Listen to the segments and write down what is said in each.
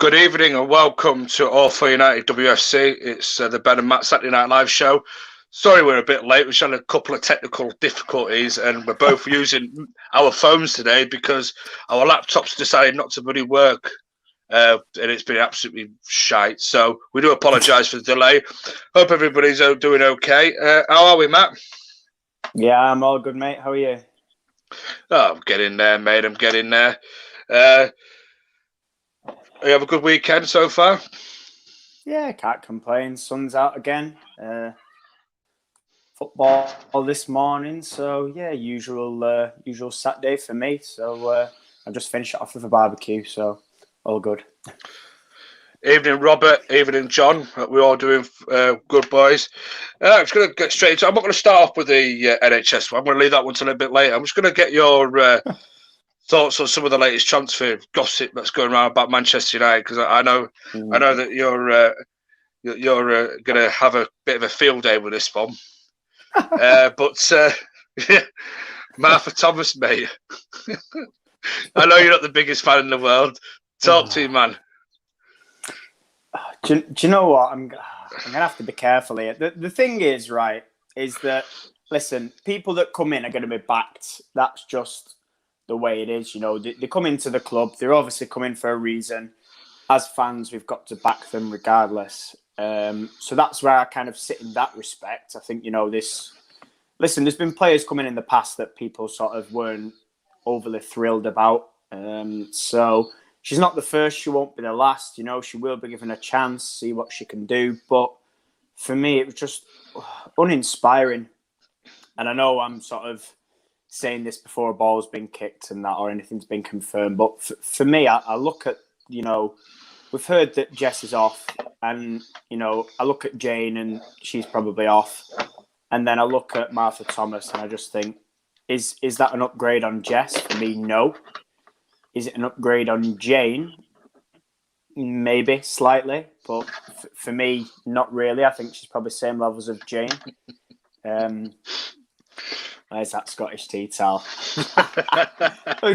Good evening and welcome to All for United WFC. It's the Ben and Matt Saturday Night Live show. Sorry we're a bit late. We've had a couple of technical difficulties and we're both using our phones today because our laptops decided not to bloody work. And it's been absolutely shite. So we do apologise for the delay. Hope everybody's doing okay. How are we, Matt? Yeah, I'm all good, mate. How are you? Oh, I'm getting there, mate. I'm getting there. You have a good weekend so far? Yeah, can't complain. Sun's out again. Football this morning, so yeah, usual Saturday for me. So I just finished it off with a barbecue, so all good. Evening, Robert. Evening, John. We're all doing good, boys. I'm just going to get straight into. I'm not going to start off with the NHS one. I'm going to leave that one till a bit later. I'm just going to get your thoughts on some of the latest transfer gossip that's going around about Manchester United, because I know that you're going to have a bit of a field day with this one. Martha Thomas, mate. I know you're not the biggest fan in the world. Talk to you, man. Do you know what? I'm going to have to be careful here. The thing is, right, is that, listen, people that come in are going to be backed. That's just the way it is. You know, they come into the club. They're obviously coming for a reason. As fans, we've got to back them regardless. So that's where I kind of sit in that respect. I think, you know, listen, there's been players coming in the past that people sort of weren't overly thrilled about. So she's not the first. She won't be the last. You know, she will be given a chance, see what she can do. But for me, it was just uninspiring. And I know I'm sort of saying this before a ball's been kicked and that or anything's been confirmed. But for me, I look at, you know, we've heard that Jess is off. And, you know, I look at Jane and she's probably off. And then I look at Martha Thomas and I just think, is that an upgrade on Jess? For me, no. Is it an upgrade on Jane? Maybe, slightly. But for me, not really. I think she's probably same levels of Jane. Where's that Scottish tea towel?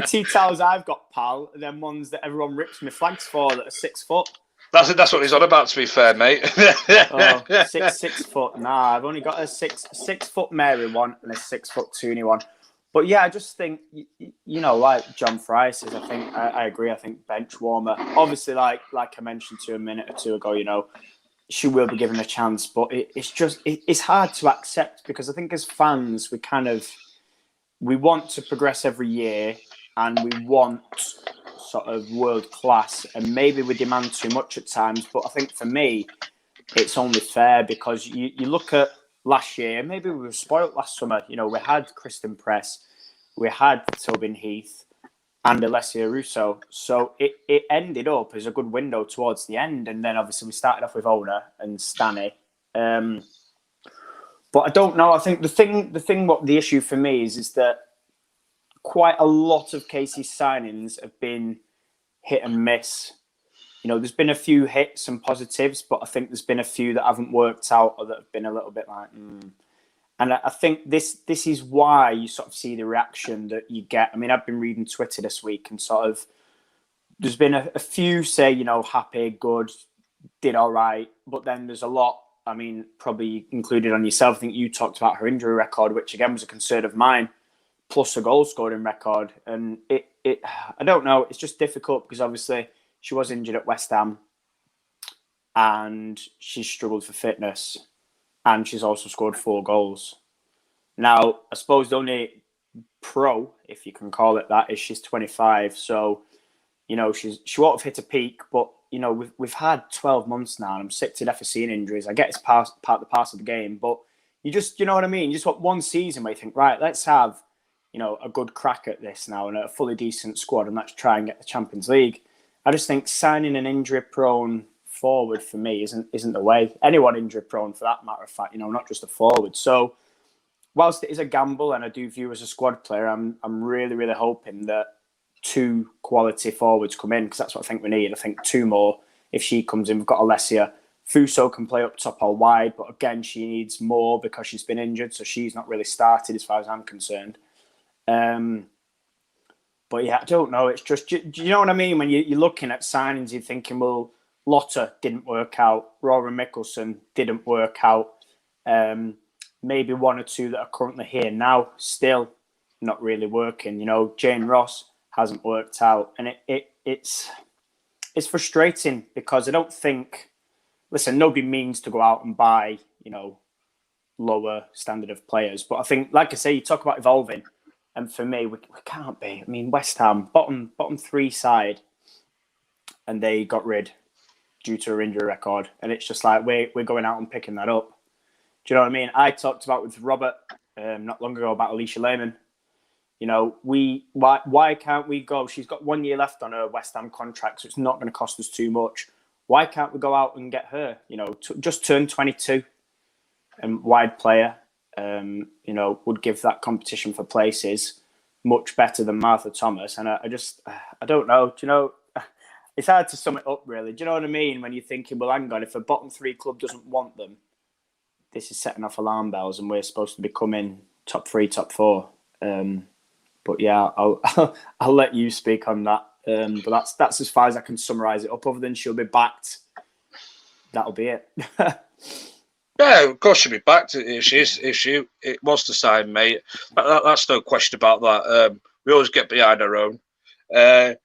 Tea towels I've got, pal, are them ones that everyone rips me flags for that are 6 foot. That's what he's on about, to be fair, mate. 6 foot. Nah, I've only got a 6 foot Mary one and a 6 foot Toonie one. But yeah, I just think, you know, like John Fry says, I agree. I think bench warmer. Obviously, like I mentioned to you a minute or two ago, you know, she will be given a chance, but it's hard to accept because I think as fans, we want to progress every year and we want sort of world class, and maybe we demand too much at times. But I think for me, it's only fair because you look at last year, maybe we were spoilt last summer. You know, we had Kristen Press, we had Tobin Heath and Alessia Russo. So it ended up as a good window towards the end. And then obviously we started off with Ona and Stanny. But I don't know. I think the issue for me is that quite a lot of Casey's signings have been hit and miss. You know, there's been a few hits and positives, but I think there's been a few that haven't worked out or that have been a little bit like, And I think this is why you sort of see the reaction that you get. I mean, I've been reading Twitter this week and sort of there's been a few say, you know, happy, good, did all right. But then there's a lot, I mean, probably included on yourself. I think you talked about her injury record, which again was a concern of mine, plus a goal scoring record. And I don't know, it's just difficult because obviously she was injured at West Ham and she struggled for fitness. And she's also scored 4 goals. Now, I suppose the only pro, if you can call it that, is she's 25. So, you know, she won't have hit a peak, but, you know, we've had 12 months now, and I'm sick to death of seeing injuries. I get it's part of the game, but you know what I mean? You just want one season where you think, right, let's have, you know, a good crack at this now and a fully decent squad, and let's try and get the Champions League. I just think signing an injury-prone forward for me isn't the way. Anyone injury prone for that matter of fact, you know, not just a forward. So whilst it is a gamble and I do view as a squad player, I'm really, really hoping that 2 quality forwards come in because that's what I think we need. I think 2 more. If she comes in, we've got Alessia. Fuso can play up top or wide, but again, she needs more because she's been injured, so she's not really started as far as I'm concerned. But But yeah, I don't know. It's just, do you know what I mean? When you're looking at signings, you're thinking, well, Lotta didn't work out. Rory Mickelson didn't work out. Maybe one or two that are currently here now, still not really working. You know, Jane Ross hasn't worked out. And it's frustrating because I don't think, listen, nobody means to go out and buy, you know, lower standard of players. But I think, like I say, you talk about evolving. And for me, we can't be. I mean, West Ham, bottom 3 side, and they got rid due to an injury record. And it's just like, we're going out and picking that up. Do you know what I mean? I talked about with Robert not long ago about Alicia Lehman. You know, why can't we go? She's got 1 year left on her West Ham contract, so it's not going to cost us too much. Why can't we go out and get her? You know, just turned 22 and wide player. You know, would give that competition for places much better than Martha Thomas. And I don't know. Do you know, it's hard to sum it up, really. Do you know what I mean? When you're thinking, well, hang on, if a bottom 3 club doesn't want them, this is setting off alarm bells and we're supposed to be coming top 3, top 4. But yeah, I'll let you speak on that. But that's as far as I can summarise it up. Other than she'll be backed, that'll be it. Yeah, of course she'll be backed if she wants to sign, mate. That's no question about that. We always get behind our own. I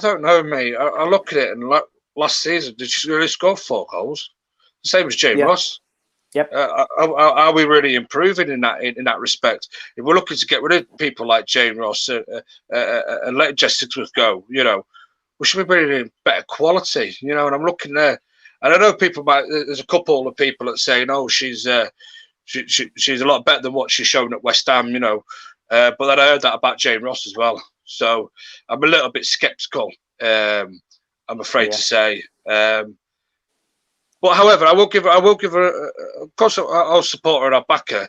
don't know, mate. I look at it and last season, did she really score 4 goals? The same as Jane Ross. Yep. Are we really improving in that respect? If we're looking to get rid of people like Jane Ross and let Jessica Smith go, you know, we should be bringing better quality, you know. And I'm looking there, and I know people might. There's a couple of people that say, "No, she's a lot better than what she's shown at West Ham," you know. But then I heard that about Jane Ross as well, so I'm a little bit sceptical. I'm afraid to say. But however, I will give her. Of course, I'll support her and I'll back her.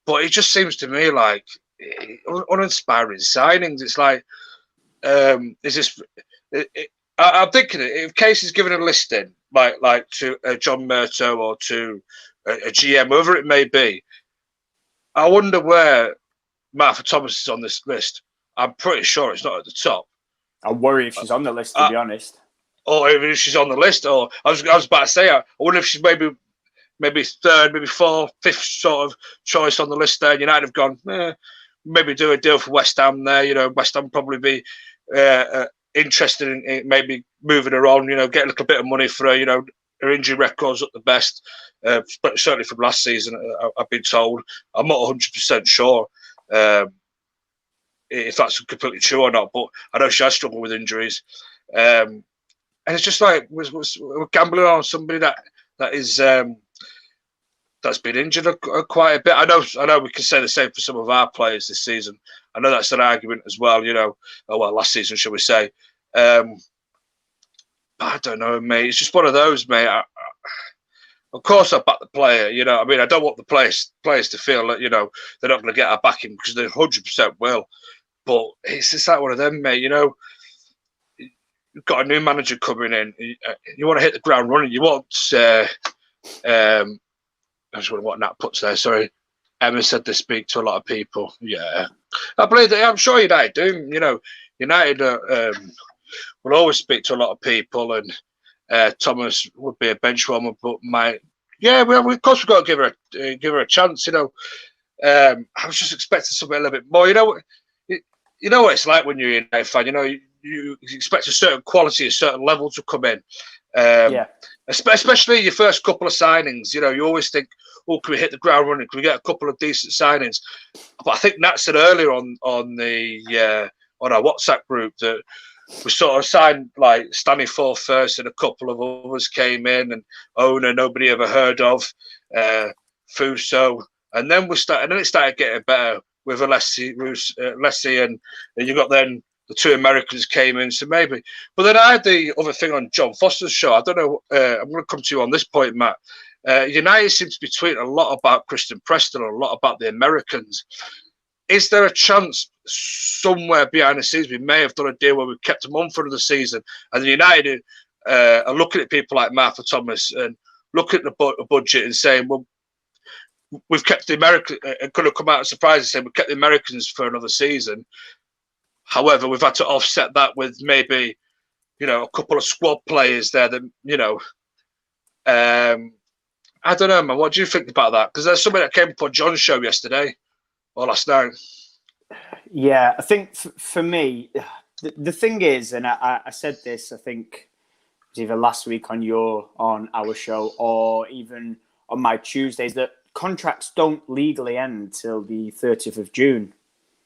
But it just seems to me like uninspiring signings. It's like, is this? I'm thinking if Casey's given a listing, like to John Murto or to a GM, whoever it may be, I wonder where Martha Thomas is on this list. I'm pretty sure it's not at the top. I worry if she's on the list, to be honest. Or even if she's on the list, or I was about to say, I wonder if she's maybe 3rd, maybe 4th, 5th sort of choice on the list there. United have gone, maybe do a deal for West Ham there. You know, West Ham probably be interested in maybe moving her on, you know, get a little bit of money for her, you know, her injury record's at the best, but certainly from last season, I've been told. I'm not 100% sure if that's completely true or not, but I know she has struggled with injuries. And it's just like we're gambling on somebody that is that's been injured quite a bit. I know we can say the same for some of our players this season. I know that's an argument as well. You know, last season, shall we say? But I don't know, mate. It's just one of those, mate. Of course, I back the player. You know, I mean, I don't want the players to feel that, you know, they're not going to get our backing because they 100% will. But it's just like one of them, mate. You know. You've got a new manager coming in. You want to hit the ground running. You want, I just wonder what Nat puts there. Sorry, Emma said they speak to a lot of people. Yeah, I believe that. I'm sure United do. You know, United will always speak to a lot of people, and Thomas would be a bench warmer. But of course we've got to give her a chance. You know, I was just expecting something a little bit more. You know what it's like when you're a United fan. You know. You expect a certain quality, a certain level to come in. Especially your first couple of signings. You know, you always think, oh, can we hit the ground running? Can we get a couple of decent signings? But I think Nat said earlier on our WhatsApp group that we sort of signed like Stanley Forth first and a couple of others came in, and Owner, nobody ever heard of, Fuso. And then it started getting better with Alessi and you got then the 2 Americans came in, so maybe. But then I had the other thing on John Foster's show. I don't know. I'm going to come to you on this point, Matt. United seems to be tweeting a lot about Christian Preston, a lot about the Americans. Is there a chance somewhere behind the scenes we may have done a deal where we've kept them on for another season, and the United are looking at people like Martha Thomas and looking at the budget and saying, well, we've kept the Americans, going to come out and surprise and say we've kept the Americans for another season. However, we've had to offset that with maybe, a couple of squad players there that, I don't know, man. What do you think about that? Because there's something that came up on John's show yesterday or last night. Yeah, I think for me, the thing is, and I said this, I think it was either last week on our show or even on my Tuesdays, that contracts don't legally end till the 30th of June.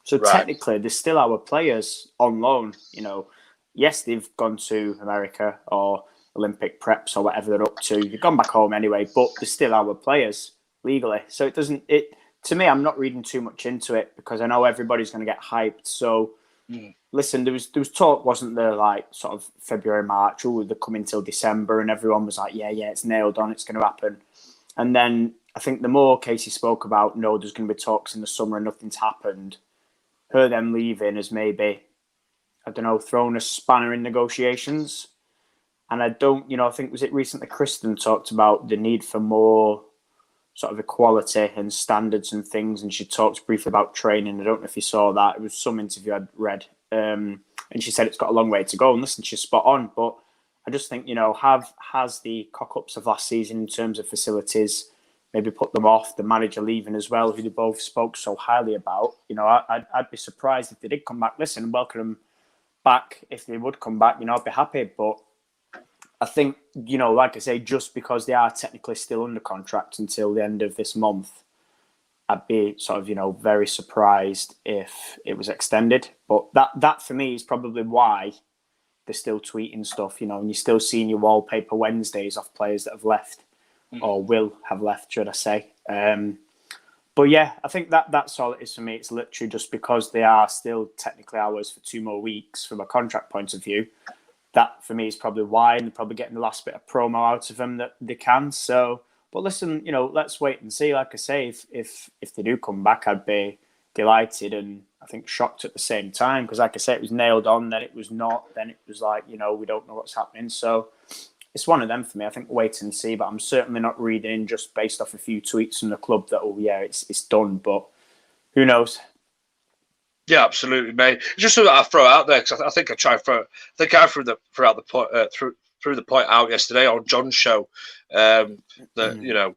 So technically, they're still our players on loan. Yes, they've gone to America or Olympic preps or whatever they're up to. They've gone back home anyway, but they're still our players legally. So to me, I'm not reading too much into it because I know everybody's going to get hyped. So listen, there was talk, wasn't there, like sort of February, March, they're coming till December, and everyone was like, yeah, it's nailed on, it's going to happen. And then I think the more Casey spoke about, no, there's going to be talks in the summer and nothing's happened, her them leaving has maybe, I don't know, thrown a spanner in negotiations. And I don't, I think, was it recently Kristen talked about the need for more sort of equality and standards and things, and she talked briefly about training. I don't know if you saw that. It was some interview I'd read, and she said it's got a long way to go. And listen, she's spot on. But I just think, has the cock-ups of last season in terms of facilities maybe put them off, the manager leaving as well, who they both spoke so highly about. I'd be surprised if they did come back. Listen, welcome them back. If they would come back, I'd be happy. But I think, like I say, just because they are technically still under contract until the end of this month, I'd be sort of, very surprised if it was extended. But that for me is probably why they're still tweeting stuff, and you're still seeing your wallpaper Wednesdays off players that have left or will have left, should I say. But yeah, I think that's all it is for me. It's literally just because they are still technically ours for 2 more weeks from a contract point of view. That for me is probably why, and they're probably getting the last bit of promo out of them that they can. So, but listen, let's wait and see. Like I say, if they do come back, I'd be delighted and I think shocked at the same time, because like I say, it was nailed on, then it was not, then it was like, we don't know what's happening. So it's one of them for me. I think wait and see, but I'm certainly not reading just based off a few tweets from the club that, it's done, but who knows? Yeah, absolutely, mate. Just so that I throw out there, because I think I threw the point out yesterday on John's show, that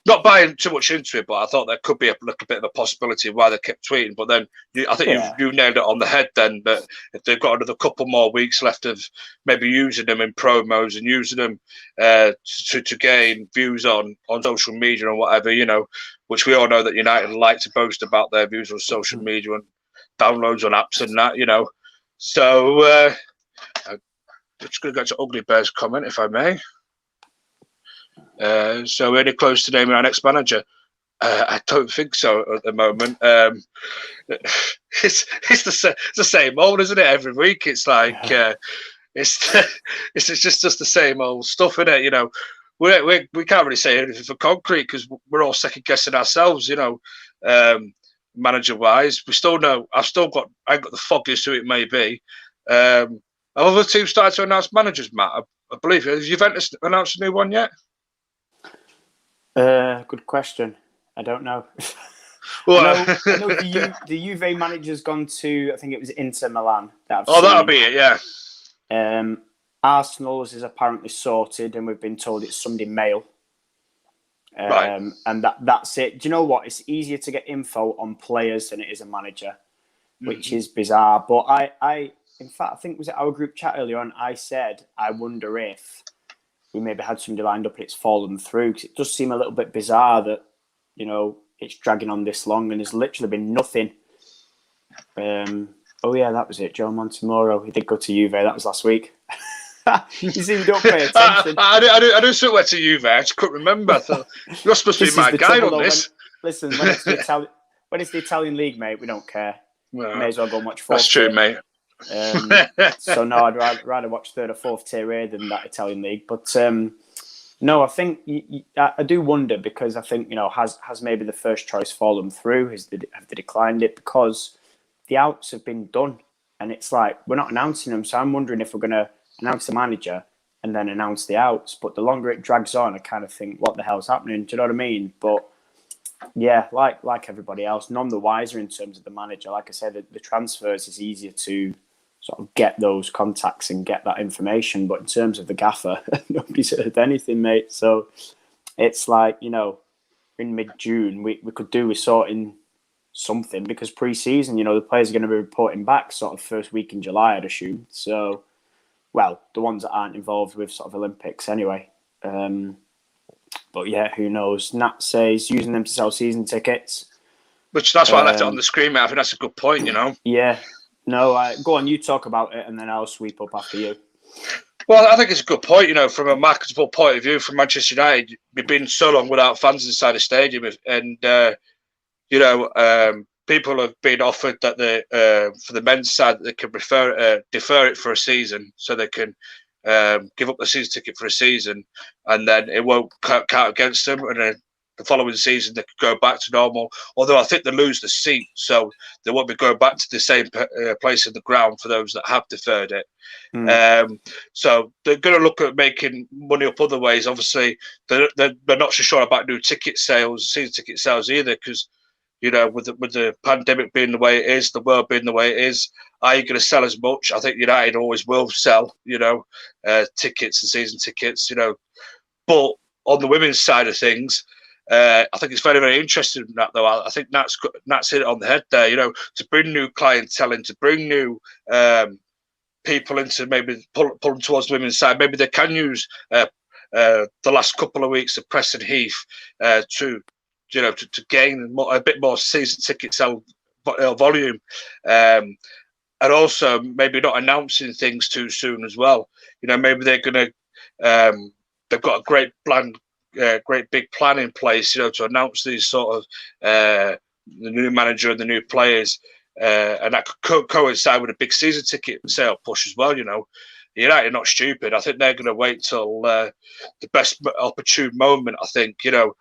not buying too much into it, but I thought there could be a little bit of a possibility why they kept tweeting. But then I think you nailed it on the head. Then that if they've got another couple more weeks left of maybe using them in promos and using them to gain views on social media and whatever, which we all know that United like to boast about their views on social media and downloads on apps and that, So I'm just going to go to Ugly Bear's comment, if I may. So we're really close to naming our next manager. I don't think so at the moment. It's the same old, isn't it? Every week, it's like it's just the same old stuff, isn't it? We can't really say anything for concrete because we're all second guessing ourselves. Manager wise, we still know. I ain't got the foggiest who it may be. Have other teams started to announce managers, Matt? I believe. Has Juventus announced a new one yet? Good question. I don't know. Well, I know the Juve manager's gone to, I think it was Inter Milan. That'll be it, yeah. Arsenal's is apparently sorted, and we've been told it's Sunday mail. Right. And that's it. Do you know what? It's easier to get info on players than it is a manager, which is bizarre. But I, in fact, I think it was at our group chat earlier on, I said, I wonder if we maybe had somebody lined up and it's fallen through, because it does seem a little bit bizarre that, it's dragging on this long and there's literally been nothing. Oh yeah, that was it. Joe Montemuro, he did go to Juve. That was last week. You see, we don't pay attention. I do so went to Juve. I just couldn't remember. I thought, you're supposed to be my guide on this. When it's the Italian league, mate, we don't care. Well, may as well go and watch fourth That's true, mate. So no, I'd rather watch third or fourth tier A than that Italian league. But no, I think I do wonder, because I think has maybe the first choice fallen through? Have they declined it? Because the outs have been done, and it's like we're not announcing them. So I'm wondering if we're going to announce the manager and then announce the outs. But the longer it drags on, I kind of think, what the hell's happening? Do you know what I mean? But yeah, like everybody else, none the wiser in terms of the manager. Like I said, the transfers is easier to sort of get those contacts and get that information. But in terms of the gaffer, nobody's heard anything, mate. So it's like, in mid-June, we could do with sorting something, because pre-season, the players are going to be reporting back sort of first week in July, I'd assume. So, well, the ones that aren't involved with sort of Olympics anyway. But yeah, who knows? Nat says using them to sell season tickets. Which that's why I left it on the screen, mate. I think that's a good point, Yeah. No, go on, you talk about it, and then I'll sweep up after you. Well, I think it's a good point, from a marketable point of view. From Manchester United, we've been so long without fans inside the stadium, and people have been offered that for the men's side, that they can defer it for a season, so they can give up the season ticket for a season, and then it won't count against them, and then the following season they could go back to normal. Although I think they lose the seat, so they won't be going back to the same place in the ground for those that have deferred it. So they're going to look at making money up other ways. Obviously, they're not so sure about new ticket sales, season ticket sales either, because with the pandemic being the way it is, the world being the way it is, are you going to sell as much? I think United always will sell, tickets and season tickets, But on the women's side of things, I think it's very, very interesting in that, though. I think Nat's hit it on the head there, to bring new clientele in, to bring new people into, maybe pull them towards the women's side. Maybe they can use the last couple of weeks of Preston Heath to gain a bit more season ticket sell volume, and also maybe not announcing things too soon as well. Maybe they're going to they've got a great big plan in place, to announce these sort of the new manager and the new players, and that could coincide with a big season ticket sale push as well. United are not stupid. I think they're going to wait till the best opportune moment. I think, and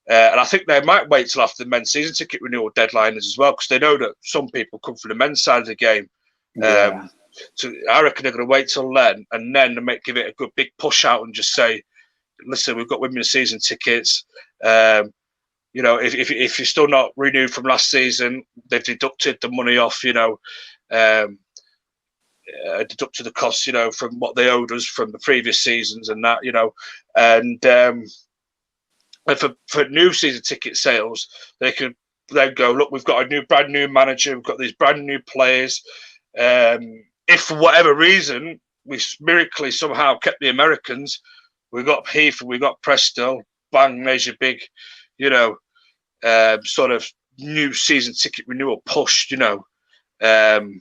I think they might wait till after the men's season ticket renewal deadline as well, because they know that some people come from the men's side of the game. Yeah. So I reckon they're going to wait till then, and then they might give it a good big push out and just say, listen, we've got women's season tickets. If you're still not renewed from last season, they've deducted the money off, deducted the costs, from what they owed us from the previous seasons and that, and for new season ticket sales, they can then go, look, we've got a brand new manager, we've got these brand new players. If for whatever reason we miraculously somehow kept the Americans, we got Heath, we got Presto, bang, there's your big, sort of new season ticket renewal push, that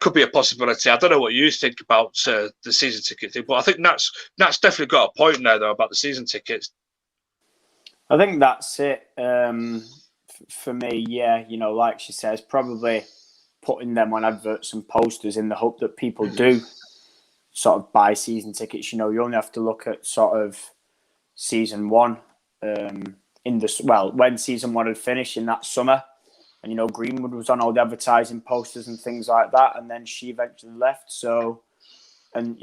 could be a possibility. I don't know what you think about the season ticket thing, but I think Nat's definitely got a point there, though, about the season tickets. I think that's it. For me, yeah, like she says, probably putting them on adverts and posters in the hope that people do sort of buy season tickets. You only have to look at sort of season one, when season one had finished in that summer, and Greenwood was on all the advertising posters and things like that, and then she eventually left. So, and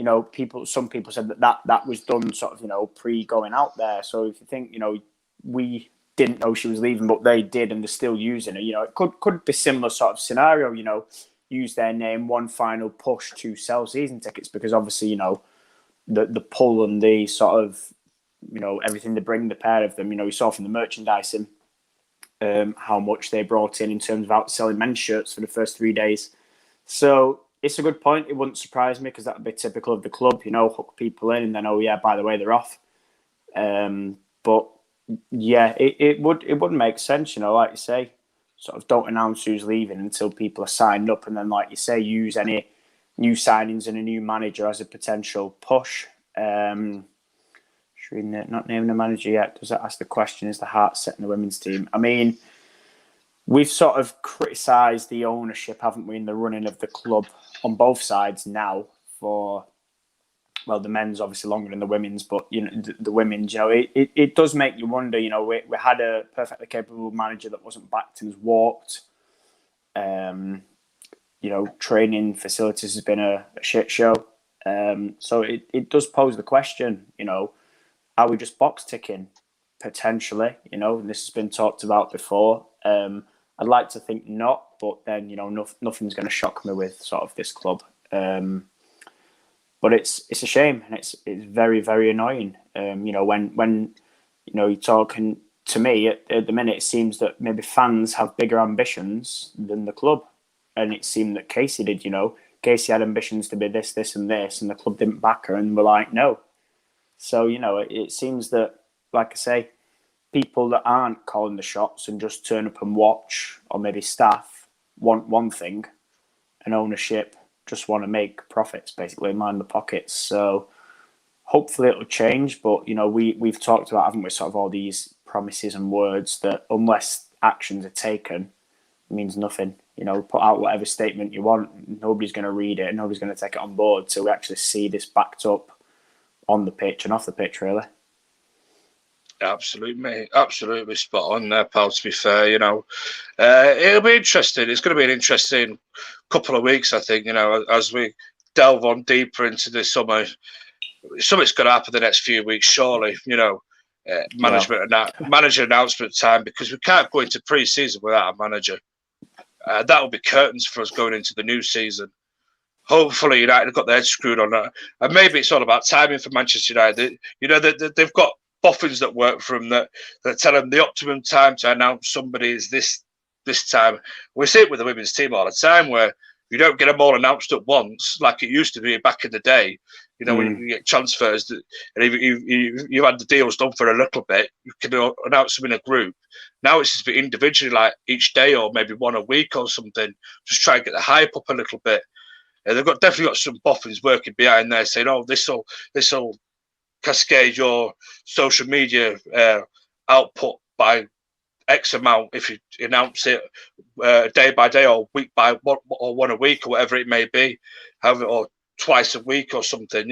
some people said that was done sort of pre going out there. So if you think we didn't know she was leaving, but they did, and they're still using her. It could be similar sort of scenario. Use their name, one final push to sell season tickets, because obviously the pull and the sort of everything they bring, the pair of them. You saw from the merchandising how much they brought in terms of outselling men's shirts for the first 3 days. So it's a good point. It wouldn't surprise me, because that would be typical of the club. Hook people in and then, oh yeah, by the way, they're off. But yeah, it would make sense. Like you say, sort of don't announce who's leaving until people are signed up, and then, like you say, use any new signings and a new manager as a potential push. Should we not name the manager yet? Does that ask the question, is the heart set in the women's team? I mean, we've sort of criticised the ownership, haven't we, in the running of the club on both sides now for, well, the men's obviously longer than the women's, but, the women's, it does make you wonder. We had a perfectly capable manager that wasn't backed and has walked. Training facilities has been a shit show. So it does pose the question, are we just box ticking? potentially, and this has been talked about before. I'd like to think not, but then, nothing's going to shock me with sort of this club. But it's a shame, and it's very, very annoying. When you're talking to me at the minute, it seems that maybe fans have bigger ambitions than the club, and it seemed that Casey did. Casey had ambitions to be this, this, and this, and the club didn't back her, and were like, no. So it seems that, like I say, people that aren't calling the shots and just turn up and watch, or maybe staff, want one thing, and ownership just want to make profits, basically, mind the pockets. So hopefully it'll change. But, we've talked about, haven't we, sort of all these promises and words that unless actions are taken, it means nothing. Put out whatever statement you want. Nobody's going to read it. Nobody's going to take it on board. So we actually see this backed up on the pitch and off the pitch, really. Absolutely, mate. Absolutely spot on there, pal, to be fair. It'll be interesting. It's going to be an interesting couple of weeks, I think, as we delve on deeper into the summer. Something's going to happen the next few weeks, surely, manager announcement time, because we can't go into pre-season without a manager. That will be curtains for us going into the new season. Hopefully, United have got their head screwed on that. And maybe it's all about timing for Manchester United. They've got boffins that work for them that tell them the optimum time to announce somebody is this time. We see it with the women's team all the time, where you don't get them all announced at once like it used to be back in the day. When you get transfers, and you've had the deals done for a little bit, you can announce them in a group. Now it's just a bit individually, like each day or maybe one a week or something. Just try and get the hype up a little bit. And they've definitely got some boffins working behind there saying, "Oh, this will cascade your social media output by X amount if you announce it day by day or week by one a week or whatever it may be, or twice a week or something."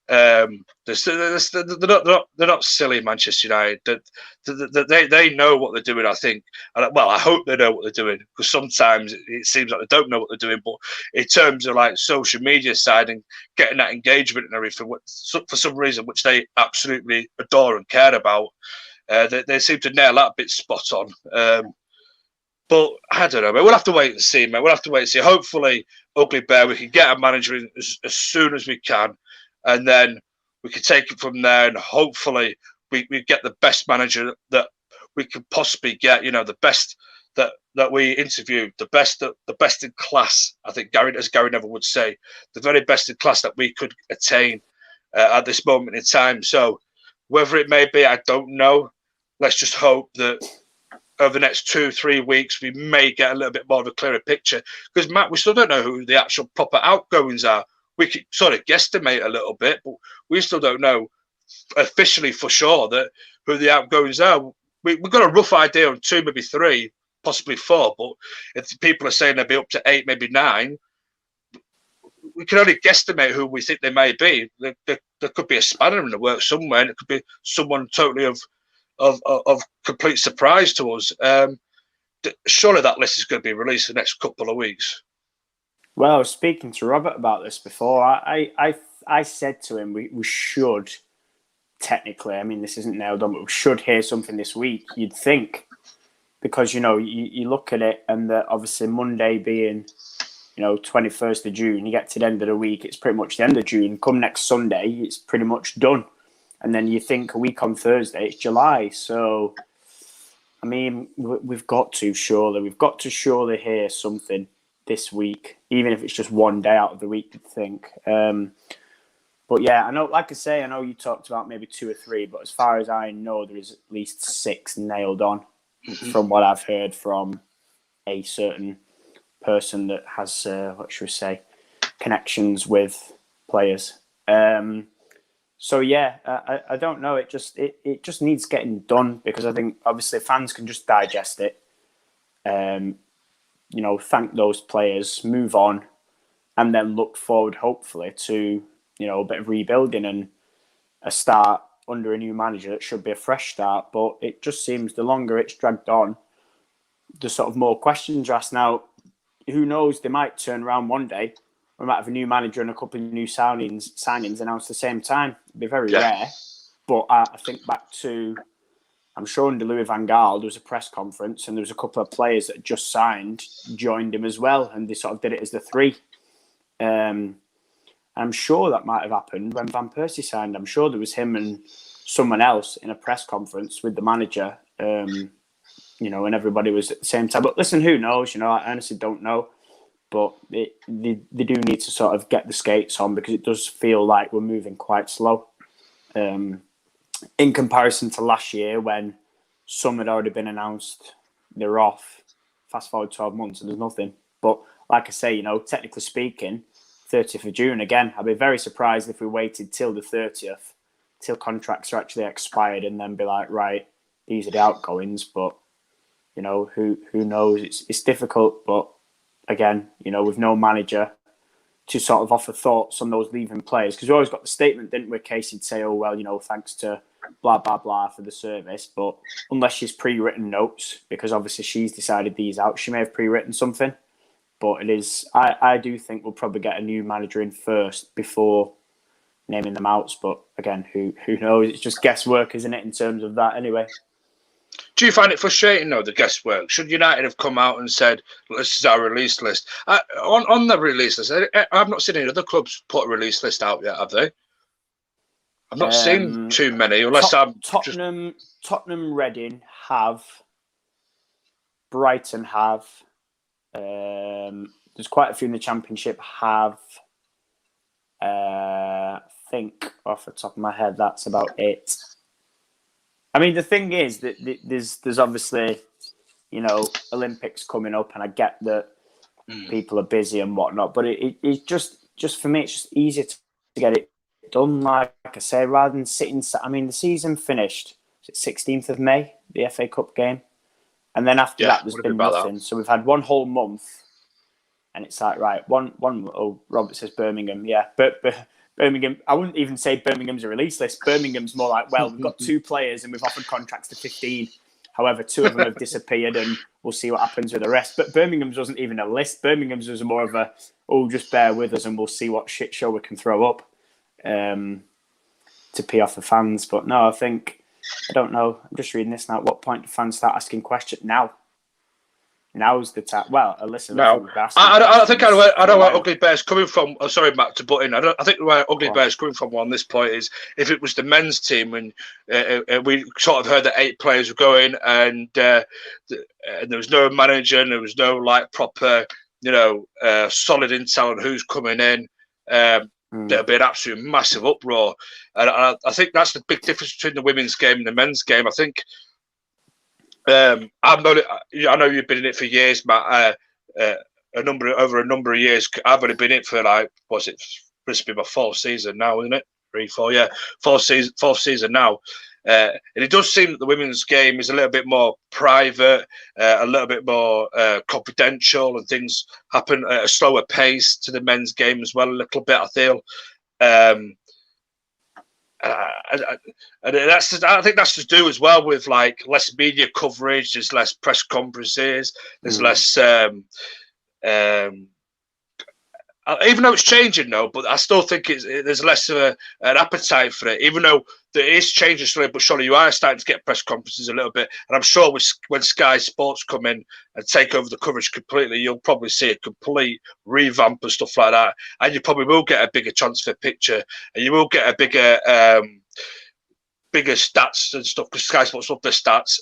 They're not silly, Manchester United. They know what they're doing, I think. Well, I hope they know what they're doing, because sometimes it seems like they don't know what they're doing. But in terms of like social media side and getting that engagement and everything, for some reason, which they absolutely adore and care about, they seem to nail that bit spot on. But I don't know, mate. We'll have to wait and see, mate. We'll have to wait and see. Hopefully, Ugly Bear, we can get a manager in as soon as we can. And then we can take it from there, and hopefully we get the best manager that we could possibly get. The best that we interviewed, the best in class. I think as Gary Neville would say, the very best in class that we could attain at this moment in time. So whether it may be, I don't know. Let's just hope that over the next 2-3 weeks we may get a little bit more of a clearer picture. Because Matt, we still don't know who the actual proper outgoings are. We could sort of guesstimate a little bit, but we still don't know officially for sure who the outgoings are. We've got a rough idea on 2, maybe 3, possibly 4. But if people are saying they'll be up to 8, maybe 9, we can only guesstimate who we think they may be. There could be a spanner in the works somewhere, and it could be someone totally of complete surprise to us. Surely that list is going to be released in the next couple of weeks. Well, I was speaking to Robert about this before. I said to him we should technically, I mean, this isn't nailed on, but we should hear something this week, you'd think. Because, you look at it, and obviously Monday being, 21st of June, you get to the end of the week, it's pretty much the end of June. Come next Sunday, it's pretty much done. And then you think a week on Thursday, it's July. So, I mean, we've got to surely hear something this week, even if it's just one day out of the week, you'd think. But yeah, I know, like I say, I know you talked about maybe 2 or 3, but as far as I know, there is at least 6 nailed on from what I've heard from a certain person that has, what should we say, connections with players. So yeah, I don't know. It just needs getting done, because I think obviously fans can just digest it. Thank those players, move on, and then look forward, hopefully, to, a bit of rebuilding and a start under a new manager. It should be a fresh start, but it just seems the longer it's dragged on, the sort of more questions are asked. Now, who knows, they might turn around one day, we might have a new manager and a couple of new signings announced at the same time. It'd be very rare, but I think back to I'm sure under Louis van Gaal, there was a press conference and there was a couple of players that just signed, joined him as well. And they sort of did it as the three. I'm sure that might have happened when Van Persie signed. I'm sure there was him and someone else in a press conference with the manager, and everybody was at the same time. But listen, who knows? I honestly don't know. But they do need to sort of get the skates on, because it does feel like we're moving quite slow. In comparison to last year, when some had already been announced, they're off. Fast forward 12 months and there's nothing. But like I say, technically speaking, 30th of June, again, I'd be very surprised if we waited till the 30th, till contracts are actually expired, and then be like, right, these are the outgoings. But, who knows? It's difficult, but again, with no manager to sort of offer thoughts on those leaving players, because we always got the statement, didn't we? Casey'd say, oh, well, thanks to blah, blah, blah for the service. But unless she's pre-written notes, because obviously she's decided these out, she may have pre-written something. But it is, I do think we'll probably get a new manager in first before naming them out. But again, who knows? It's just guesswork, isn't it, in terms of that anyway? Do you find it frustrating, though, the guesswork? Should United have come out and said, this is our release list? On the release list, I've not seen any other clubs put a release list out yet, have they? I've not seen too many, unless Tottenham, Reading have, Brighton have, there's quite a few in the Championship have. I think off the top of my head, that's about it. I mean, the thing is that there's obviously, Olympics coming up, and I get that people are busy and whatnot, but it's just for me, it's just easier to get it done. Like I say, rather than sitting. I mean, the season finished 16th of May, the FA Cup game, and then after that, there's been nothing. So we've had one whole month, and it's like, right, one. Oh, Robert says Birmingham, yeah, but Birmingham, I wouldn't even say Birmingham's a release list. Birmingham's more like, well, we've got 2 players and we've offered contracts to 15. However, 2 of them have disappeared, and we'll see what happens with the rest. But Birmingham's wasn't even a list. Birmingham's was more of a, just bear with us and we'll see what shit show we can throw up to pee off the fans. But no, I don't know. I'm just reading this now. At what point do fans start asking questions? Now's the time. Well, listen. No, I think I know where Ugly Bear's coming from. Oh, sorry, Matt, to butt in. I think where Ugly Bear's coming from on this point is, if it was the men's team, when we sort of heard that 8 players were going, and there was no manager, and there was no proper, solid intel on who's coming in. There'll be an absolute massive uproar, and I think that's the big difference between the women's game and the men's game. I think. I know you've been in it for years, Matt. Over a number of years. I've only been in it for this will be my 4th season now, isn't it? 3, 4, yeah, 4th season now. And it does seem that the women's game is a little bit more private, a little bit more confidential, and things happen at a slower pace to the men's game as well. A little bit, I feel. And I think that's to do as well with less media coverage. There's less press conferences. There's less. Even though it's changing now, but I still think there's less of an appetite for it. Even though there is changing slowly, but surely you are starting to get press conferences a little bit. And I'm sure when Sky Sports come in and take over the coverage completely, you'll probably see a complete revamp and stuff like that. And you probably will get a bigger transfer picture, and you will get a bigger stats and stuff, because Sky Sports love their stats.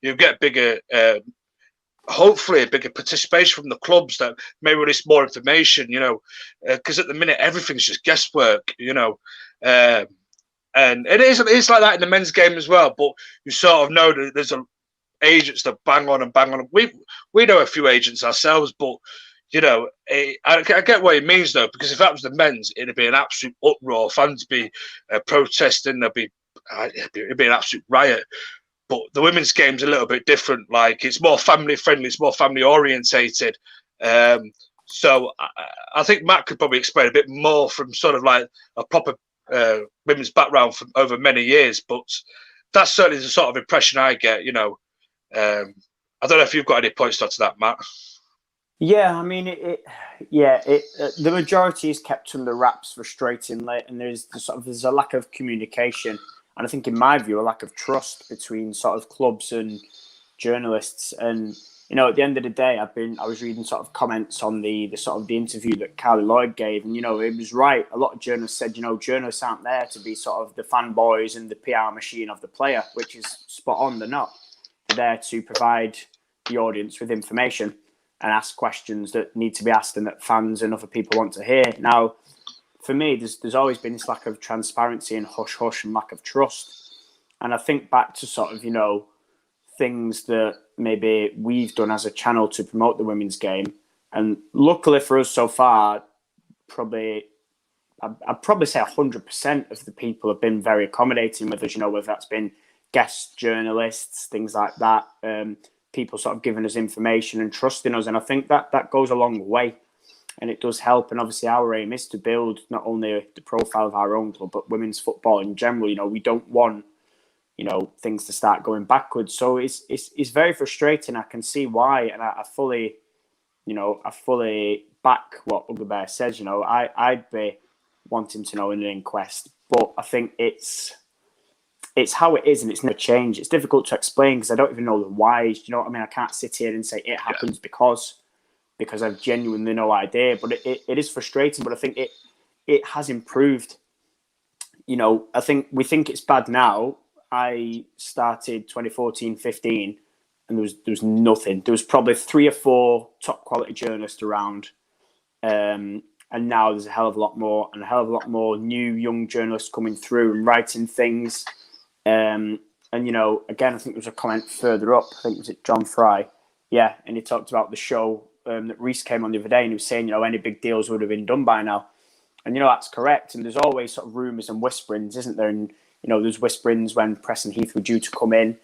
You'll get bigger. Hopefully a bigger participation from the clubs that may release more information, because at the minute everything's just guesswork, and it's like that in the men's game as well. But you sort of know that there's agents that bang on and bang on. We know a few agents ourselves, but I get what it means though, because if that was the men's, it'd be an absolute uproar. Fans would be protesting. It'd be an absolute riot. But the women's game's a little bit different. It's more family friendly. It's more family orientated. So I think Matt could probably explain a bit more from sort of a proper women's background from over many years. But that's certainly the sort of impression I get. I don't know if you've got any points to that, Matt. Yeah, I mean, the majority is kept under wraps frustratingly, and there's a lack of communication. And I think, in my view, a lack of trust between sort of clubs and journalists. And at the end of the day, I was reading sort of comments on the sort of the interview that Carly Lloyd gave, and it was right. A lot of journalists said, journalists aren't there to be sort of the fanboys and the PR machine of the player, which is spot on. They're not. They're there to provide the audience with information and ask questions that need to be asked and that fans and other people want to hear. Now, for me, there's always been this lack of transparency and hush and lack of trust. And I think back to sort of, things that maybe we've done as a channel to promote the women's game. And luckily for us so far, I'd probably say 100% of the people have been very accommodating with us, whether that's been guest journalists, things like that, people sort of giving us information and trusting us. And I think that goes a long way. And it does help. And obviously our aim is to build not only the profile of our own club, but women's football in general. We don't want, things to start going backwards. So it's very frustrating. I can see why. And I fully back what Ugly Bear says. I'd be wanting to know in an inquest. But I think it's how it is, and it's never changed. It's difficult to explain because I don't even know the whys. Do you know what I mean? I can't sit here and say it happens because I've genuinely no idea. But it is frustrating. But I think it has improved. I think we think it's bad now. I started 2014-15, and there was nothing. There was probably 3 or 4 top quality journalists around, and now there's a hell of a lot more, and a hell of a lot more new young journalists coming through and writing things. And again, I think there was a comment further up. I think was it John Fry, yeah, and he talked about the show that Reese came on the other day, and he was saying any big deals would have been done by now, and that's correct. And there's always sort of rumours and whisperings, isn't there? And there's whisperings when Preston Heath were due to come in,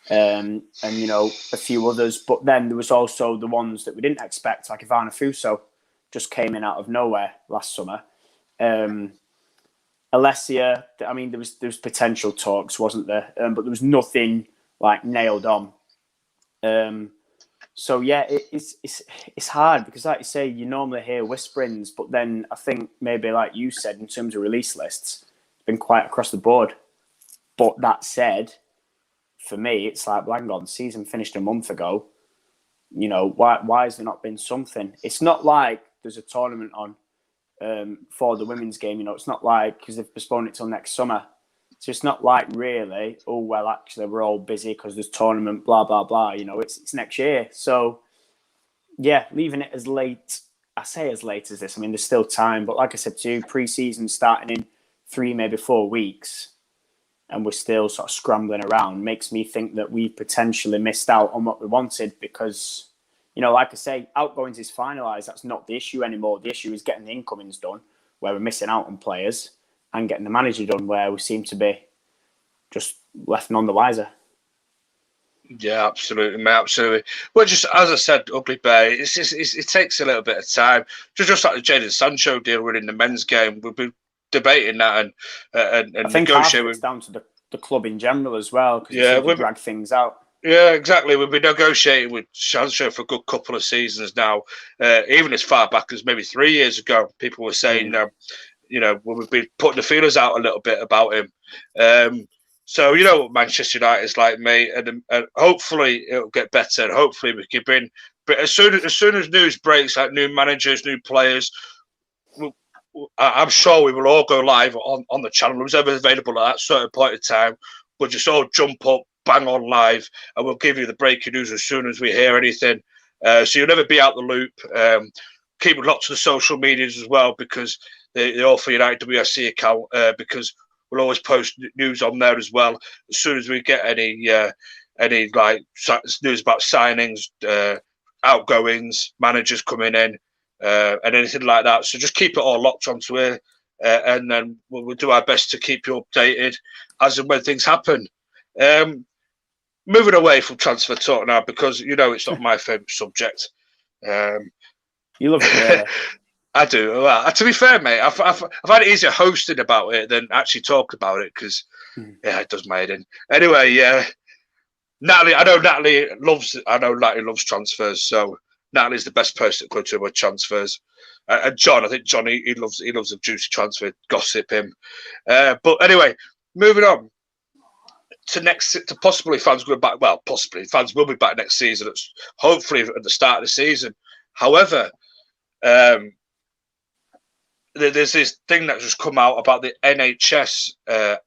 and a few others. But then there was also the ones that we didn't expect, like Ivana Fuso just came in out of nowhere last summer. Alessia, I mean, there was potential talks, wasn't there? But there was nothing like nailed on. So yeah, it's hard because, like you say, you normally hear whisperings, but then I think maybe, like you said, in terms of release lists, it's been quite across the board. But that said, for me, it's like, well, hang on, the season finished a month ago. Why has there not been something? It's not like there's a tournament on for the women's game. It's not like, because they've postponed it till next summer. So it's not like really, oh, well, actually, we're all busy because there's tournament, blah, blah, blah. It's next year. So, yeah, leaving it as late, I say as late as this. I mean, there's still time. But like I said to you, pre-season starting in 3, maybe 4 weeks, and we're still sort of scrambling around, makes me think that we potentially missed out on what we wanted because, like I say, outgoings is finalised. That's not the issue anymore. The issue is getting the incomings done, where we're missing out on players, and getting the manager done, where we seem to be just left none the wiser. Yeah, absolutely, mate, absolutely. Well, just as I said, Ugly Bear, it takes a little bit of time. Just like the Jadon Sancho deal winning the men's game, we'll be debating that and I think negotiating. It's down to the club in general as well, because we'll drag things out. Yeah, exactly. We've been negotiating with Sancho for a good couple of seasons now. Even as far back as maybe 3 years ago, people were saying, we've been putting the feelers out a little bit about him. So what Manchester United is like, mate, and hopefully it'll get better. And hopefully we can bring. But as soon as news breaks, like new managers, new players, I'm sure we will all go live on the channel. Who's ever available at that certain point in time, we'll just all jump up, bang on live, and we'll give you the breaking news as soon as we hear anything. So you'll never be out the loop. Keep lots of the social medias as well, because the All for United WSC account, because we'll always post news on there as well. As soon as we get any like news about signings, outgoings, managers coming in, and anything like that. So just keep it all locked onto here, and then we'll do our best to keep you updated as and when things happen. Moving away from transfer talk now, because it's not my favourite subject. You love it, really. I do. Well, to be fair, mate, I've had it easier hosting about it than actually talk about it, because it does my head in. Anyway, Natalie, I know Natalie loves transfers, so Natalie's the best person to go to about transfers. And John, I think John, he loves a juicy transfer gossip him. But anyway, moving on. to possibly fans going back. Well, possibly fans will be back next season. It's hopefully at the start of the season. However, there's this thing that just come out about the NHS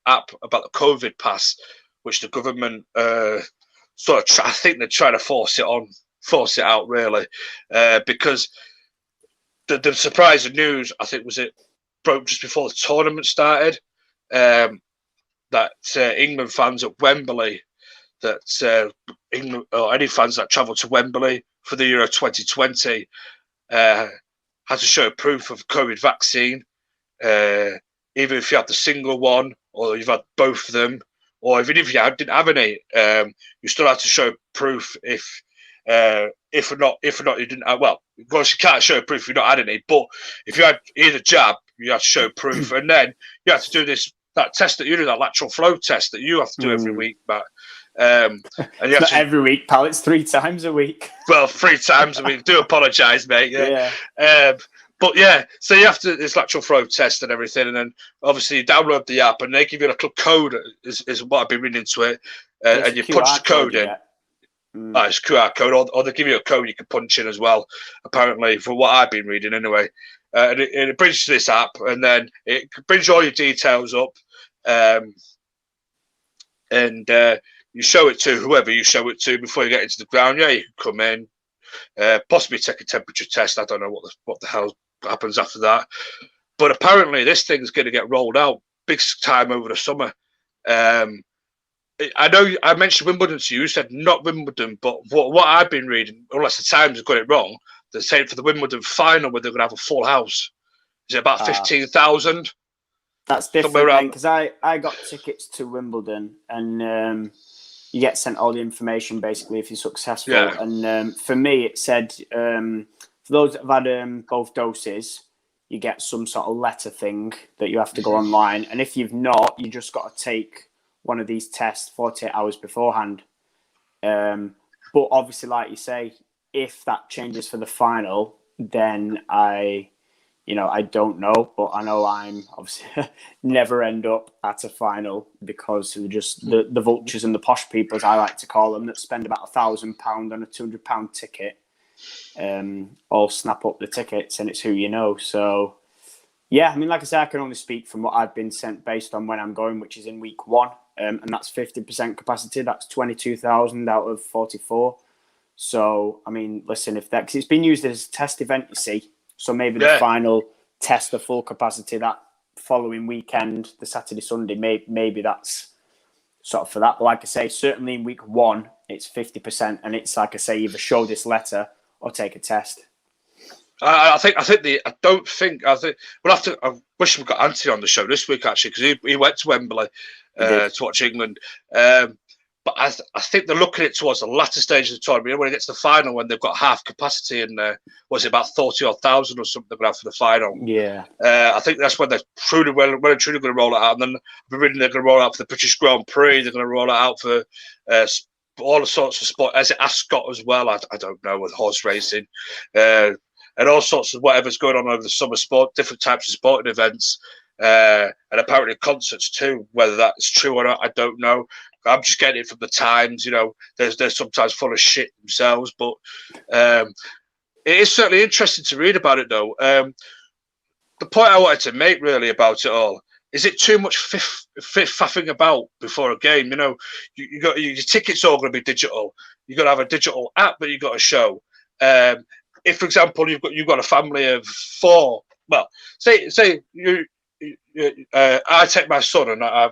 app about the COVID Pass, which the government sort of I think they're trying to force it out really, because the surprising news, I think, was it broke just before the tournament started, that England fans at Wembley, that England or any fans that travel to Wembley for the Euro 2020 had to show proof of COVID vaccine, even if you had the single one or you've had both of them, or even if you didn't have any, you still had to show proof if or not you didn't have, well, of course you can't show proof if you've not had any, but if you had either jab, you had to show proof, and then you had to do that test that you do, that lateral flow test that you have to do every week, Matt. And you have not every week, pal. It's 3 times a week. Well, 3 times a week. Do apologise, mate. Yeah. But yeah, so you have to this lateral flow test and everything, and then obviously you download the app, and they give you a little code. Is what I've been reading into it, and you punch the code in. It's QR code, or they give you a code you can punch in as well. Apparently, for what I've been reading, anyway. And it brings you to this app, and then it brings all your details up, and you show it to whoever you show it to before you get into the ground. Yeah, you can come in, possibly take a temperature test. I don't know what the hell happens after that, but apparently this thing's going to get rolled out big time over the summer. I know I mentioned Wimbledon to you. You said not Wimbledon, but what I've been reading, unless the Times have got it wrong, they're saying for the Wimbledon final where they're going to have a full house. Is it about 15,000? That's different, because I got tickets to Wimbledon, and you get sent all the information basically if you're successful. Yeah. And for me, it said for those that have had both doses, you get some sort of letter thing that you have to go online, and if you've not, you just got to take one of these tests 48 hours beforehand. But obviously, like you say, if that changes for the final, then I don't know, but I know I'm obviously never end up at a final because they're just the vultures and the posh people, as I like to call them, that spend about £1,000 on a £200 ticket, all snap up the tickets, and it's who you know. So, yeah, I mean, like I say, I can only speak from what I've been sent based on when I'm going, which is in week 1, and that's 50% capacity. That's 22,000 out of 44. So, I mean, listen, because it's been used as a test event, you see. So maybe the final test, the full capacity that following weekend, the Saturday, Sunday, maybe that's sort of for that. But like I say, certainly in week 1, it's 50%. And it's like I say, either show this letter or take a test. I wish we'd got Anthony on the show this week, actually, because he went to Wembley to watch England. But I think they're looking at it towards the latter stage of the tournament. When it gets to the final, when they've got half capacity, and was it about 30,000 or something they're going to have for the final? Yeah. I think that's when they're truly going to roll it out. And then they're going to roll it out for the British Grand Prix. They're going to roll it out for all sorts of sport. As it Ascot as well, I don't know, with horse racing. And all sorts of whatever's going on over the summer sport, different types of sporting events. And apparently concerts too. Whether that's true or not, I don't know. I'm just getting it from the Times. They're sometimes full of shit themselves, but it is certainly interesting to read about it, though. The point I wanted to make really about it all is it too much faffing about before a game. You got your tickets all going to be digital. You got to have a digital app that you got to show. If, for example, you've got a family of 4. Well, say I take my son and I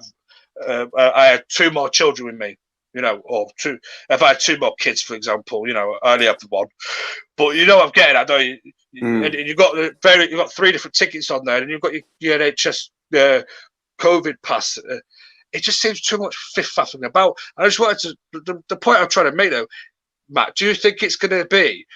had 2 more children with me, or 2. If I had 2 more kids, for example, I only have 1. But I'm getting at, don't you? And you've got 3 different tickets on there, and you've got your NHS COVID Pass. It just seems too much faffing about. I just wanted to the point I'm trying to make, though, Matt. Do you think it's going to be?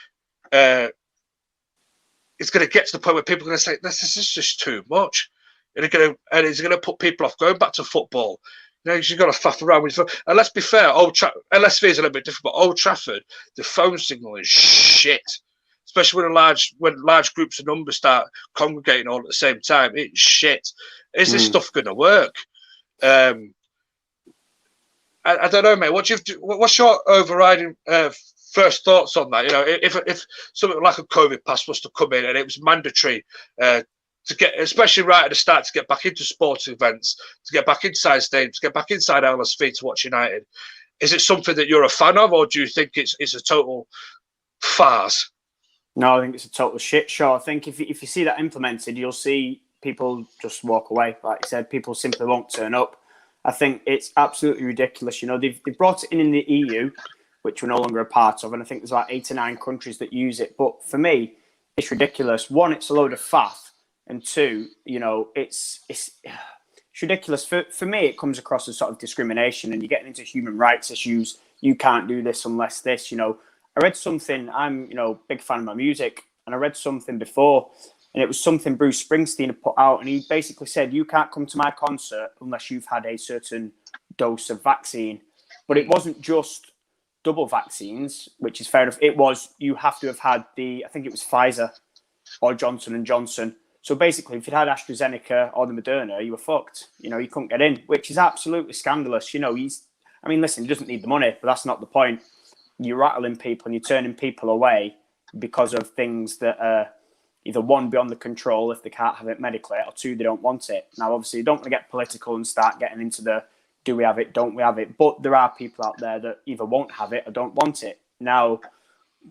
It's going to get to the point where people are going to say, "This is just too much." And it's going to put people off going back to football. You've got to faff around with. And let's be fair, LSV is a little bit different, but Old Trafford, the phone signal is shit. Especially when large groups of numbers start congregating all at the same time, it's shit. Is this stuff going to work? I don't know, mate. What's your overriding first thoughts on that? You know, if something like a COVID pass was to come in and it was mandatory to get, especially right at the start, to get back into sports events, to get back inside stadiums, to get back inside LSV to watch United, is it something that you're a fan of, or do you think it's a total farce? No, I think it's a total shit show. I think if you see that implemented, you'll see people just walk away. Like you said, people simply won't turn up. I think it's absolutely ridiculous. You know, they've brought it in the EU, which we're no longer a part of, and I think there's about 8 or 9 countries that use it. But for me, it's ridiculous. One, it's a load of faff, and two, you know, it's ridiculous. For me, it comes across as sort of discrimination, and you're getting into human rights issues. You can't do this unless this. You know, I read something. I'm, you know, big fan of my music, and I read something before. And it was something Bruce Springsteen had put out. And he basically said, you can't come to my concert unless you've had a certain dose of vaccine. But it wasn't just double vaccines, which is fair enough. It was, you have to have had I think it was Pfizer or Johnson & Johnson. So basically, if you'd had AstraZeneca or the Moderna, you were fucked. You know, you couldn't get in, which is absolutely scandalous. You know, listen, he doesn't need the money, but that's not the point. You're rattling people and you're turning people away because of things that are either one, beyond the control if they can't have it medically, or two, they don't want it. Now, obviously, you don't want to get political and start getting into the do we have it, don't we have it? But there are people out there that either won't have it or don't want it. Now,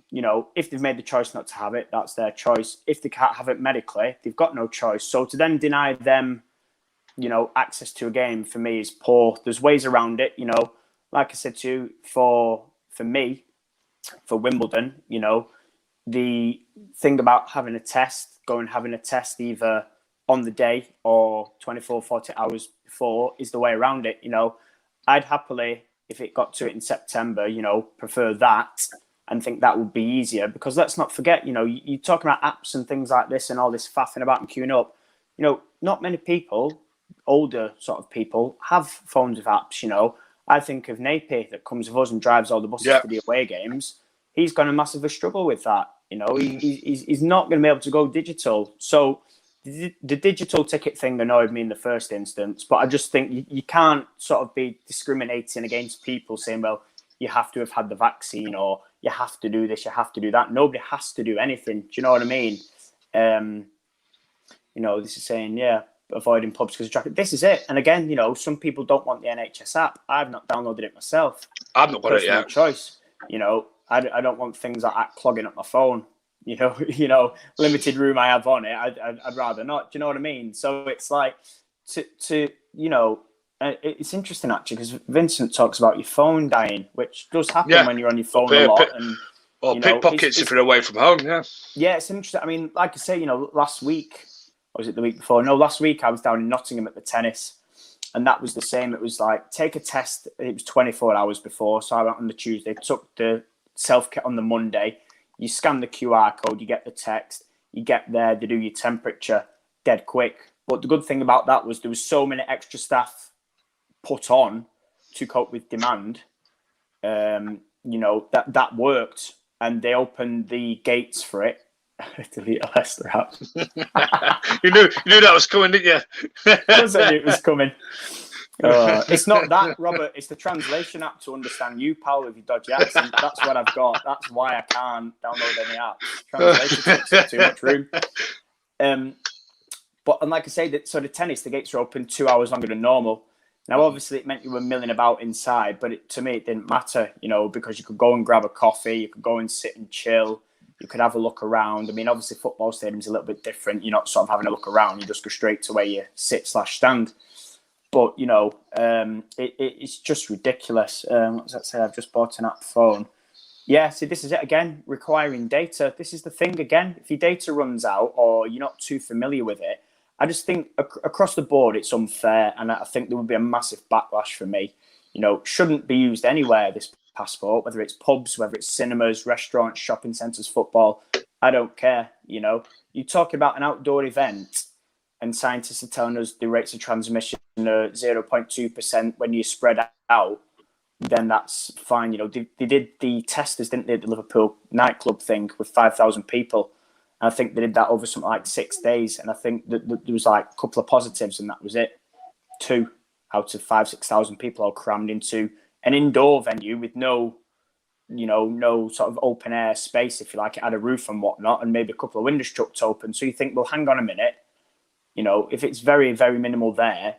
you know, if they've made the choice not to have it, that's their choice. If they can't have it medically, they've got no choice. So to then deny them, you know, access to a game, for me, is poor. There's ways around it, you know. Like I said to you, for me, for Wimbledon, you know, the thing about having a test, having a test either on the day or 24, 40 hours before is the way around it. You know, I'd happily, if it got to it in September, you know, prefer that and think that would be easier, because let's not forget, you know, you're talking about apps and things like this and all this faffing about and queuing up. You know, not many people, older sort of people, have phones with apps, you know. I think of Napier that comes with us and drives all the buses to the away games. He's going to massively struggle with that. You know, he's not going to be able to go digital. So the digital ticket thing annoyed me in the first instance, but I just think you can't sort of be discriminating against people saying, well, you have to have had the vaccine, or you have to do this, you have to do that. Nobody has to do anything. Do you know what I mean? You know, this is saying, yeah, avoiding pubs because of traffic. This is it. And again, you know, some people don't want the NHS app. I've not downloaded it myself. I've not got it yet. Choice. You know, I don't want things like that clogging up my phone. You know, limited room I have on it. I'd rather not. Do you know what I mean? So it's like to you know, it's interesting actually, because Vincent talks about your phone dying, which does happen when you're on your phone a lot. Or pickpockets if you're away from home. Yeah, it's interesting. I mean, like I say, you know, last week, or was it the week before? No, last week I was down in Nottingham at the tennis, and that was the same. It was like, take a test. It was 24 hours before, so I went on the Tuesday, took the self-kit on the Monday. You scan the QR code, you get the text, you get there, they do your temperature dead quick. But the good thing about that was there was so many extra staff put on to cope with demand. You know, that worked, and they opened the gates for it. Delete a Leicester app. you knew that was coming, didn't you? I knew it was coming. It's not that, Robert. It's the translation app to understand you, pal, with your dodgy accent. That's what I've got. That's why I can't download any apps. Translation takes up too much room. But like I say, the tennis, the gates are open 2 hours longer than normal. Now, obviously, it meant you were milling about inside, but to me, it didn't matter, you know, because you could go and grab a coffee, you could go and sit and chill, you could have a look around. I mean, obviously, football stadium's a little bit different. You're not sort of having a look around. You just go straight to where you sit/stand. But, you know, it's just ridiculous. What does that say? I've just bought an app phone. Yeah, see, this is it again, requiring data. This is the thing again. If your data runs out or you're not too familiar with it, I just think across the board it's unfair. And I think there would be a massive backlash for me. You know, shouldn't be used anywhere, this passport, whether it's pubs, whether it's cinemas, restaurants, shopping centres, football. I don't care, you know. You talk about an outdoor event, and scientists are telling us the rates of transmission are 0.2% when you spread out, then that's fine. You know, they did the testers, didn't they, at the Liverpool nightclub thing with 5,000 people. And I think they did that over something like 6 days. And I think that there was like a couple of positives, and that was it. 2 out of 5,000-6,000 people all crammed into an indoor venue with no sort of open air space, if you like. It had a roof and whatnot, and maybe a couple of windows chucked open. So you think, well, hang on a minute, if it's very, very minimal there,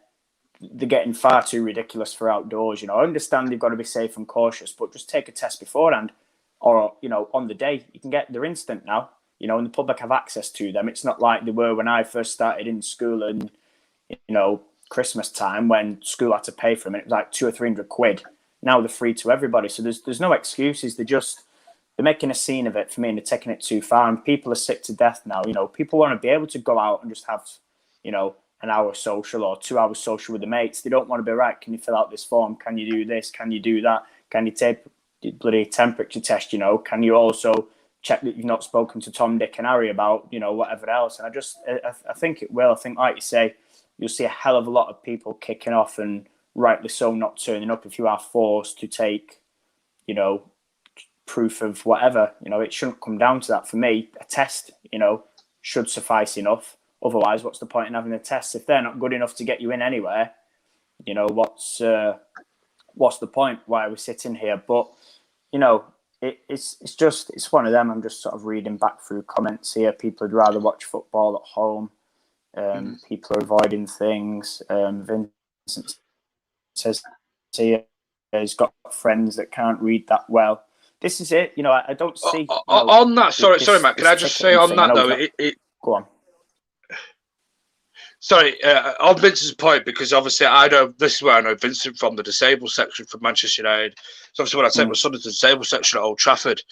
they're getting far too ridiculous for outdoors. I understand you've got to be safe and cautious, but just take a test beforehand, or on the day. You can get, they're instant now, and the public have access to them. It's not like they were when I first started in school, and Christmas time when school had to pay for them. It was like 200 or 300 quid. Now they're free to everybody, so there's no excuses. They're making a scene of it for me, and they're taking it too far. And people are sick to death now. People want to be able to go out and just have an hour social or 2 hours social with the mates. They don't want to be, right, can you fill out this form? Can you do this? Can you do that? Can you take bloody temperature test? Can you also check that you've not spoken to Tom, Dick and Harry about, whatever else? And I think it will. I think, like you say, you'll see a hell of a lot of people kicking off, and rightly so, not turning up if you are forced to take, proof of whatever. It shouldn't come down to that. For me, a test, should suffice enough. Otherwise, what's the point in having a test if they're not good enough to get you in anywhere? What's the point? Why are we sitting here? But it's one of them. I'm just sort of reading back through comments here. People would rather watch football at home. People are avoiding things. Vincent says he's got friends that can't read that well. This is it. I don't see. On that, sorry, Matt. Can I just say on that though? Go on. Sorry, on Vincent's point, because obviously this is where I know Vincent from, the disabled section for Manchester United. So obviously when I take my son to the disabled section at Old Trafford,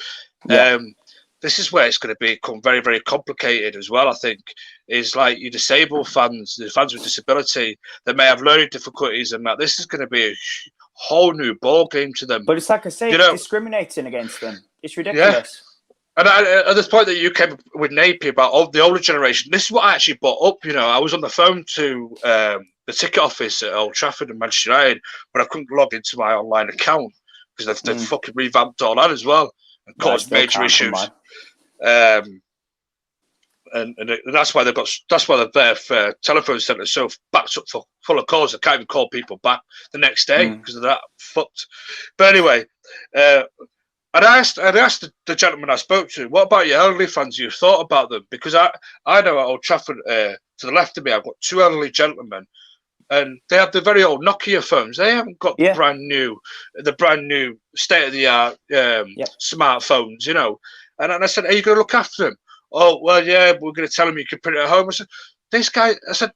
this is where it's going to become very, very complicated as well, I think, is like your disabled fans, the fans with disability that may have learning difficulties and that. This is going to be a whole new ball game to them. But it's like I say, it's discriminating against them. It's ridiculous. Yeah. And at this point that you came up with Napier about the older generation, this is what I actually brought up. I was on the phone to the ticket office at Old Trafford and Manchester United, but I couldn't log into my online account because they've fucking revamped all that as well and caused major issues. And that's why their telephone centre is so backed up full of calls. They can't even call people back the next day because of that fucked. But anyway. I'd asked the gentleman I spoke to, what about your elderly fans? You thought about them? Because I know at Old Trafford, to the left of me, I've got two elderly gentlemen, and they have the very old Nokia phones. They haven't got the brand new state of the art smartphones, And I said, "Are you going to look after them?" "Oh, well, yeah, we're going to tell them you can print it at home." I said, "This guy," I said,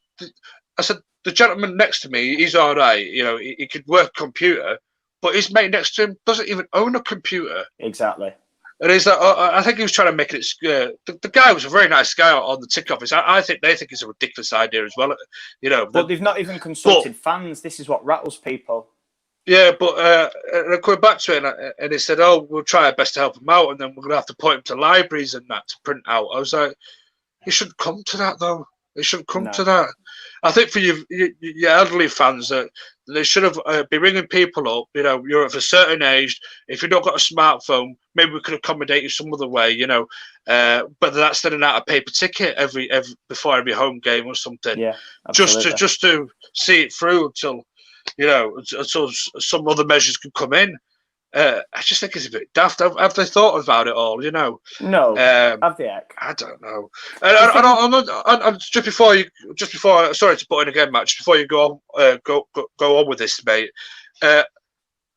"the gentleman next to me, he's all right. He could work a computer." But his mate next to him doesn't even own a computer. Exactly. And I think he was trying to make it. The guy was a very nice guy on the ticket office. I think they think it's a ridiculous idea as well. But they've not even consulted fans. This is what rattles people. Yeah, but going back to it, and he said, "Oh, we'll try our best to help him out, and then we're going to have to point him to libraries and that to print out." I was like, "It shouldn't come to that, though. It shouldn't come to that." I think for your elderly fans that they should have be ringing people up. You're of a certain age. If you've not got a smartphone, maybe we could accommodate you some other way. Whether that's sending out a paper ticket every before every home game or something. Yeah, absolutely. just to see it through until some other measures could come in. I just think it's a bit daft. Have they thought about it all? No. Have they? I don't know. And just before, sorry to put in again, Matt. Just before you go on with this, mate.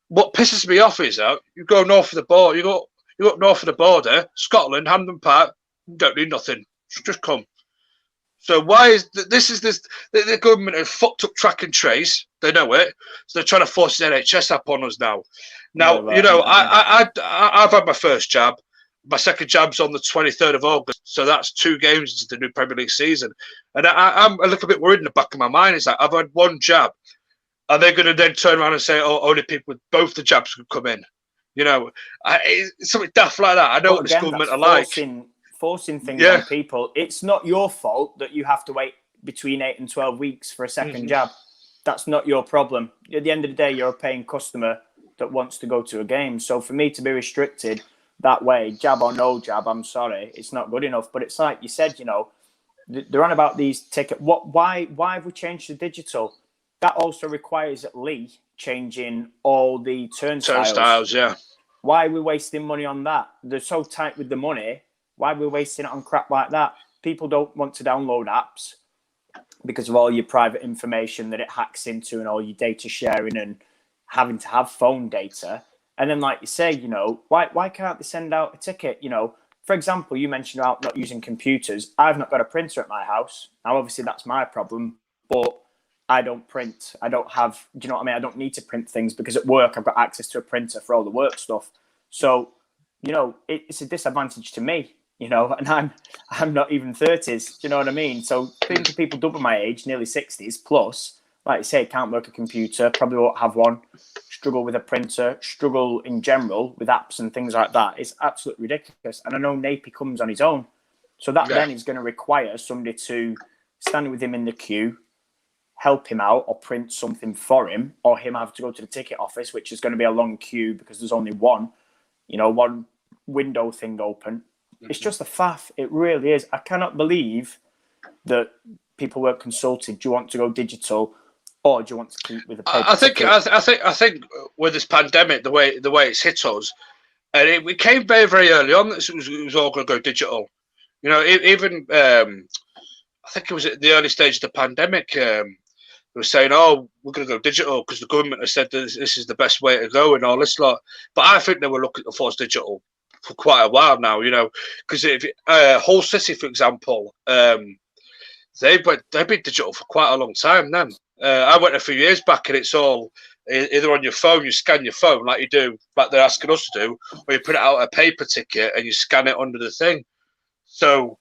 What pisses me off is that you go north of the border. You go up north of the border, Scotland, Hampden Park. You don't need nothing. Just come. So why is the government have fucked up track and trace? They know it, so they're trying to force the NHS up on us now. Now, I've had my first jab. My second jab's on the 23rd of August, so that's 2 games into the new Premier League season. And I'm a little bit worried in the back of my mind. Is that I've had 1 jab. Are they going to then turn around and say, "Oh, only people with both the jabs can come in"? It's something daft like that. I know what this government are like. Forcing things on people. It's not your fault that you have to wait between 8 and 12 weeks for a second jab. That's not your problem. At the end of the day, you're a paying customer that wants to go to a game. So for me to be restricted that way, jab or no jab, I'm sorry, it's not good enough. But it's like you said, they're on about these tickets. Why have we changed to digital? That also requires at Lee changing all the Turnstiles, yeah. Why are we wasting money on that? They're so tight with the money. Why are we wasting it on crap like that? People don't want to download apps because of all your private information that it hacks into and all your data sharing and having to have phone data. And then, like you say, you know, why can't they send out a ticket? You know, for example, you mentioned about not using computers. I've not got a printer at my house. Now, obviously, that's my problem, but I don't print. I don't have, do you know what I mean? I don't need to print things because at work I've got access to a printer for all the work stuff. So, you know, it's a disadvantage to me, you know, and I'm not even 30s. Do you know what I mean? So think of people double my age, nearly 60s plus, like you say, can't work a computer, probably won't have one, struggle with a printer, struggle in general with apps and things like that. It's absolutely ridiculous. And I know Napier comes on his own. So that then is going to require somebody to stand with him in the queue, help him out or print something for him, or him have to go to the ticket office, which is going to be a long queue because there's only one window thing open. It's just a faff. It really is. I cannot believe that people weren't consulted. Do you want to go digital or do you want to keep with the paper I think with this pandemic, the way it's hit us, and it came very, very early on that it was all going to go digital. You know, even I think it was at the early stage of the pandemic, they were saying, oh, we're going to go digital because the government has said this is the best way to go and all this lot. But I think they were looking to force digital for quite a while now, you know, because if Hull City, for example, they've been digital for quite a long time then. I went a few years back and it's all either on your phone, you scan your phone like you do, like they're asking us to do, or you print out a paper ticket and you scan it under the thing. So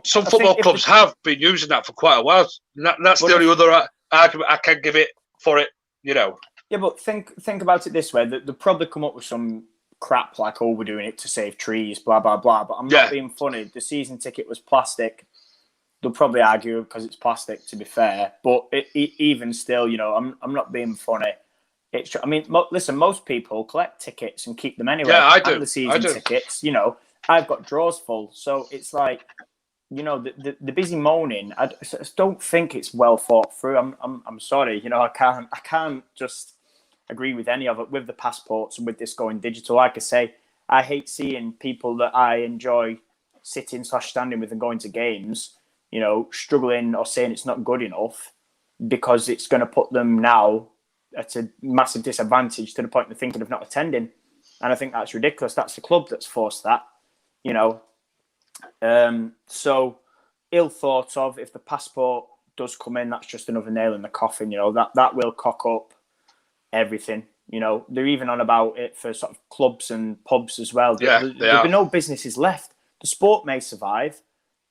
some football clubs have been using that for quite a while. That's the only other argument I can give it for it, you know. Yeah, but think about it this way: they'll probably come up with some crap like, "Oh, we're doing it to save trees," blah blah blah. But I'm not being funny. The season ticket was plastic. They'll probably argue because it's plastic, to be fair. But even still, you know, I'm not being funny. I mean, listen, most people collect tickets and keep them anyway. Yeah, I do. And the season tickets, you know, I've got drawers full, so it's like, you know, the busy moaning. I just don't think it's well thought through. I'm sorry, you know, I can't just agree with any of it with the passports and with this going digital. Like I say, I hate seeing people that I enjoy sitting/standing with and going to games, you know, struggling or saying it's not good enough because it's going to put them now at a massive disadvantage to the point of thinking of not attending. And I think that's ridiculous. That's the club that's forced that, you know. So ill thought of. If the passport does come in, that's just another nail in the coffin, you know. That will cock up everything, you know. They're even on about it for sort of clubs and pubs as well. There'll be no businesses left. The sport may survive,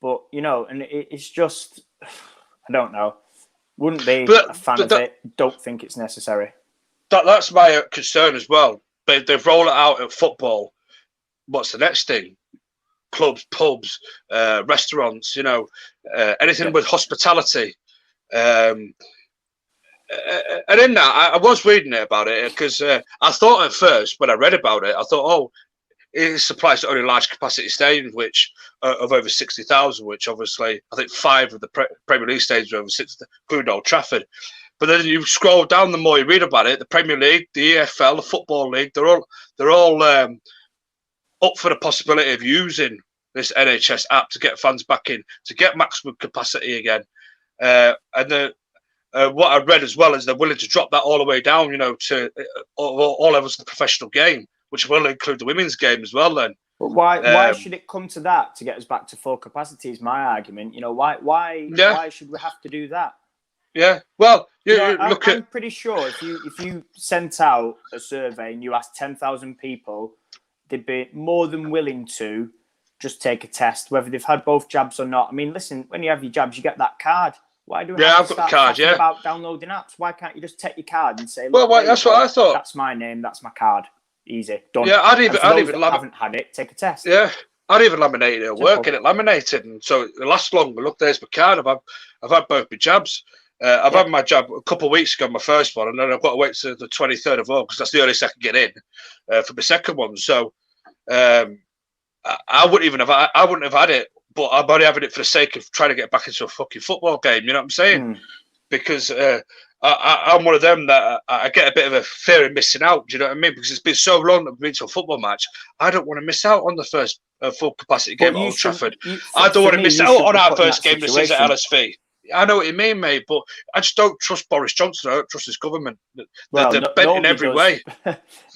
but, you know, and it's just, I don't know. Wouldn't be a fan of it. Don't think it's necessary. That's my concern as well. They've rolled it out at football. What's the next thing? Clubs, pubs, restaurants, you know, anything with hospitality. And in that, I was reading about it because I thought at first when I read about it, I thought, oh, it supplies to only large capacity stadiums, which of over 60,000, which obviously I think 5 of the Premier League stadiums are over 60, including Old Trafford. But then you scroll down, the more you read about it, the Premier League, the EFL, the Football League, they're all up for the possibility of using this NHS app to get fans back in, to get maximum capacity again. And what I read as well is they're willing to drop that all the way down, you know, to all levels of the professional game, which will include the women's game as well then. But why should it come to that to get us back to full capacity is my argument. You know, why should we have to do that? Yeah, well, I'm pretty sure if you sent out a survey and you asked 10,000 people, they'd be more than willing to just take a test, whether they've had both jabs or not. I mean, listen, when you have your jabs, you get that card. Why do we have to start talking about downloading apps? Why can't you just take your card and say, look, well, that's what I thought. That's my name, that's my card. Easy, done. Yeah, I'd even haven't had it, take a test. Yeah, I'd even laminate it at work, get it laminated, and so it lasts longer. Look, there's my card. I've had both my jabs. I've had my jab a couple of weeks ago, my first one, and then I've got to wait to the 23rd of August. That's the earliest I can get in for my second one. So I wouldn't have had it, but I'm only having it for the sake of trying to get back into a fucking football game. You know what I'm saying? Because I'm one of them that I get a bit of a fear of missing out. Do you know what I mean? Because it's been so long that I've been to a football match. I don't want to miss out on the first full capacity game at Old Trafford. I don't want to miss out on our first game this season at LSV. I know what you mean, mate, but I just don't trust Boris Johnson. I don't trust his government. They're bent in every way.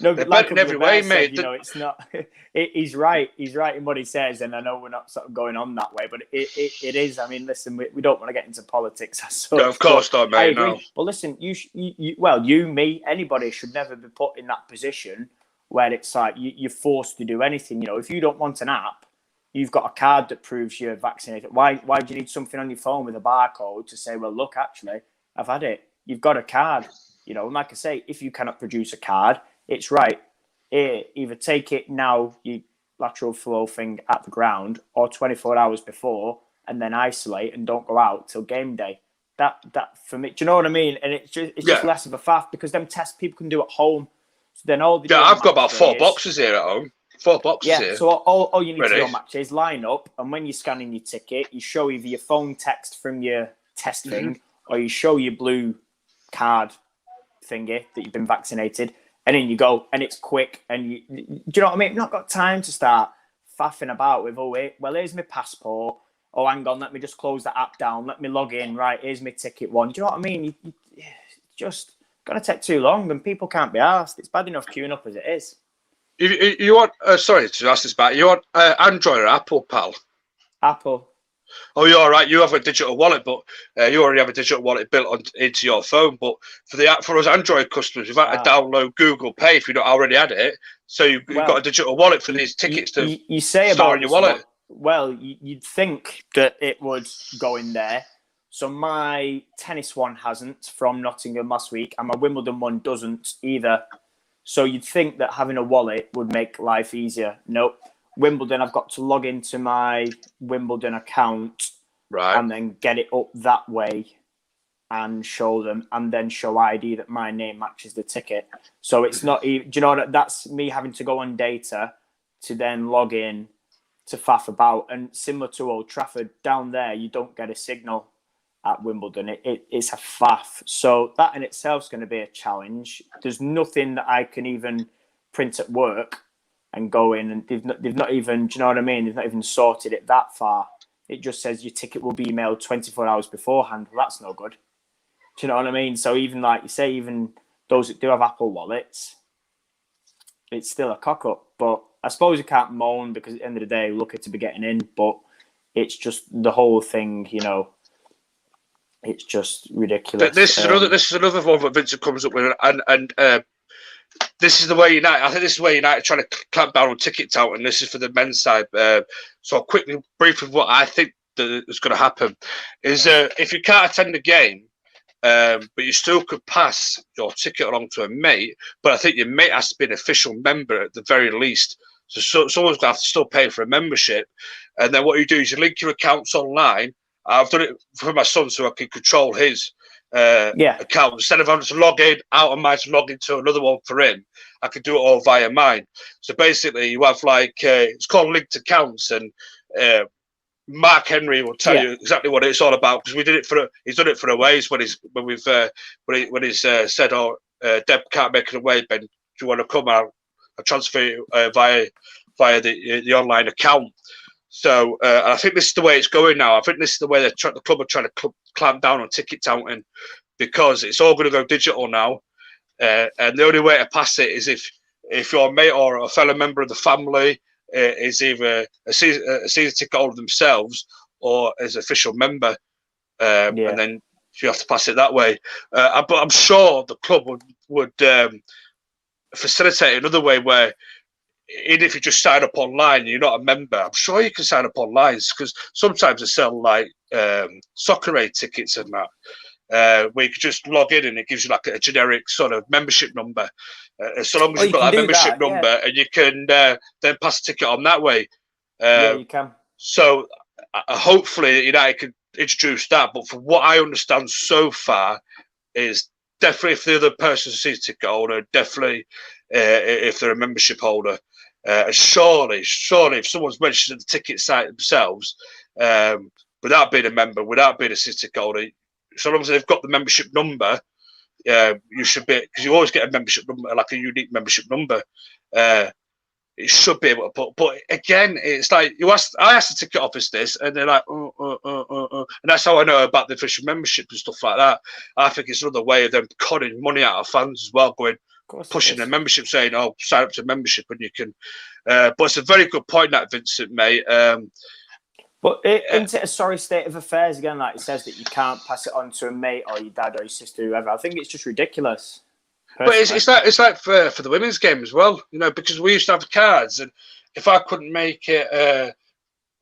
No, they're like bent in every way, mate. You know, it's not. He's right. He's right in what he says, and I know we're not sort of going on that way, but it is. I mean, listen, we don't want to get into politics as such. No, of course not, mate. I agree. No. Well, listen, you, me, anybody should never be put in that position where it's like you're forced to do anything. You know, if you don't want an app, you've got a card that proves you're vaccinated. Why do you need something on your phone with a barcode to say, well, look, actually, I've had it. You've got a card. You know, and like I say, if you cannot produce a card, it's right. Either take it now, you lateral flow thing at the ground, or 24 hours before, and then isolate and don't go out till game day. That for me, do you know what I mean? And it's just less of a faff because them tests people can do at home. So then I've got about 4 boxes here at home. 4 boxes here. So all you need to do on match is line up, and when you're scanning your ticket, you show either your phone text from your test thing, or you show your blue card thingy that you've been vaccinated, and then you go, and it's quick. And do you know what I mean? You've not got time to start faffing about with, here's my passport. Oh, hang on, let me just close the app down. Let me log in. Right, here's my ticket one. Do you know what I mean? It's just going to take too long, and people can't be asked. It's bad enough queuing up as it is. You want? Sorry to ask this back. You want Android or Apple, pal? Apple. Oh, you're all right. You have a digital wallet, but you already have a digital wallet built into your phone. But for us Android customers, you've had to download Google Pay if you don't already had it. So you've got a digital wallet for these tickets to you say store about in your wallet. Well, you'd think that it would go in there. So my tennis one hasn't from Nottingham last week, and my Wimbledon one doesn't either. So you'd think that having a wallet would make life easier. Nope. Wimbledon, I've got to log into my Wimbledon account, right, and then get it up that way and show them, and then show ID that my name matches the ticket. So it's not even, do you know, that's me having to go on data to then log in to faff about. And similar to Old Trafford, down there, you don't get a signal at Wimbledon. It's a faff. So that in itself is going to be a challenge. There's nothing that I can even print at work and go in, and they've not even, do you know what I mean? They've not even sorted it that far. It just says your ticket will be emailed 24 hours beforehand. Well, that's no good. Do you know what I mean? So even like you say, even those that do have Apple wallets, it's still a cock up. But I suppose you can't moan because at the end of the day, we're lucky to be getting in. But it's just the whole thing, you know. It's just ridiculous. This is another one that Vincent comes up with, and this is the way United. I think this is where United are trying to clamp down on tickets out, and this is for the men's side. So I'll quickly brief of what I think that is going to happen is if you can't attend the game, but you still could pass your ticket along to a mate, but I think your mate has to be an official member at the very least. So someone's going to have to still pay for a membership, and then what you do is you link your accounts online. I've done it for my son so I can control his account. Instead of having to log in out of mine to log into another one for him, I can do it all via mine. So basically, you have it's called linked accounts, and Mark Henry will tell you exactly what it's all about because he's done it for aways when he's said, "Oh, Deb can't make it away, Ben. Do you want to come out? I'll transfer you via the online account." So I think this is the way it's going now. I think this is the way the club are trying to clamp down on ticket touting because it's all going to go digital now. And the only way to pass it is if your mate or a fellow member of the family is either a season ticket holder themselves or as official member. And then you have to pass it that way. But I'm sure the club would facilitate another way where even if you just sign up online and you're not a member, I'm sure you can sign up online because sometimes they sell like soccer aid tickets and that, where you can just log in and it gives you like a generic sort of membership number. So long as you've got that membership number and you can then pass the ticket on that way. You can. So hopefully United can introduce that. But from what I understand so far is definitely if the other person's a season ticket holder, definitely if they're a membership holder. Surely, if someone's registered the ticket site themselves, without being a member, without being a season ticket holder, so long as they've got the membership number, you should be, because you always get a membership number, like a unique membership number. It should be able to put, but again, it's like I asked the ticket office this, and they're like, and that's how I know about the official membership and stuff like that. I think it's another way of them cutting money out of fans as well, pushing their membership, saying, "Oh, sign up to membership and you can." But it's a very good point that Vincent made. But isn't it a sorry state of affairs again? Like it says that you can't pass it on to a mate or your dad or your sister, whoever. I think it's just ridiculous. Personally. But it's like for the women's game as well, because we used to have cards, and if I couldn't make it,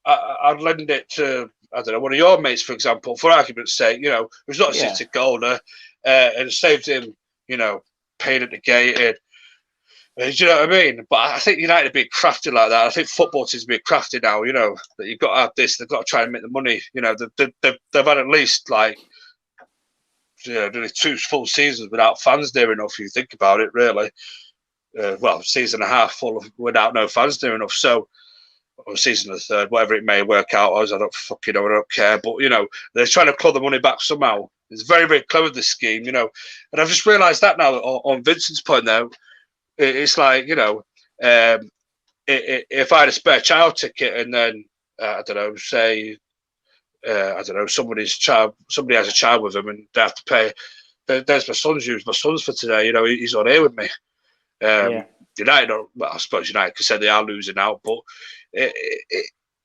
I'd lend it to, I don't know, one of your mates, for example, for argument's sake, who's not a season golder, and saved him, pain at the gate. Do you know what I mean? But I think United are being crafty like that. I think football teams are being crafty now, that you've got to have this, they've got to try and make the money. They've had at least like, nearly 2 full seasons without fans near enough, if you think about it, really. Season and a half full of without no fans near enough. So, or season of the third, whatever it may work out as, I don't fucking know, I don't care. But, they're trying to claw the money back somehow. It's very, very clever, this scheme, And I've just realised that now on Vincent's point, though. It's like, if I had a spare child ticket and then, I don't know, say, somebody has a child with them and they have to pay. There's my son's use my son's for today. He's on here with me. United, I suppose United could say they are losing out, but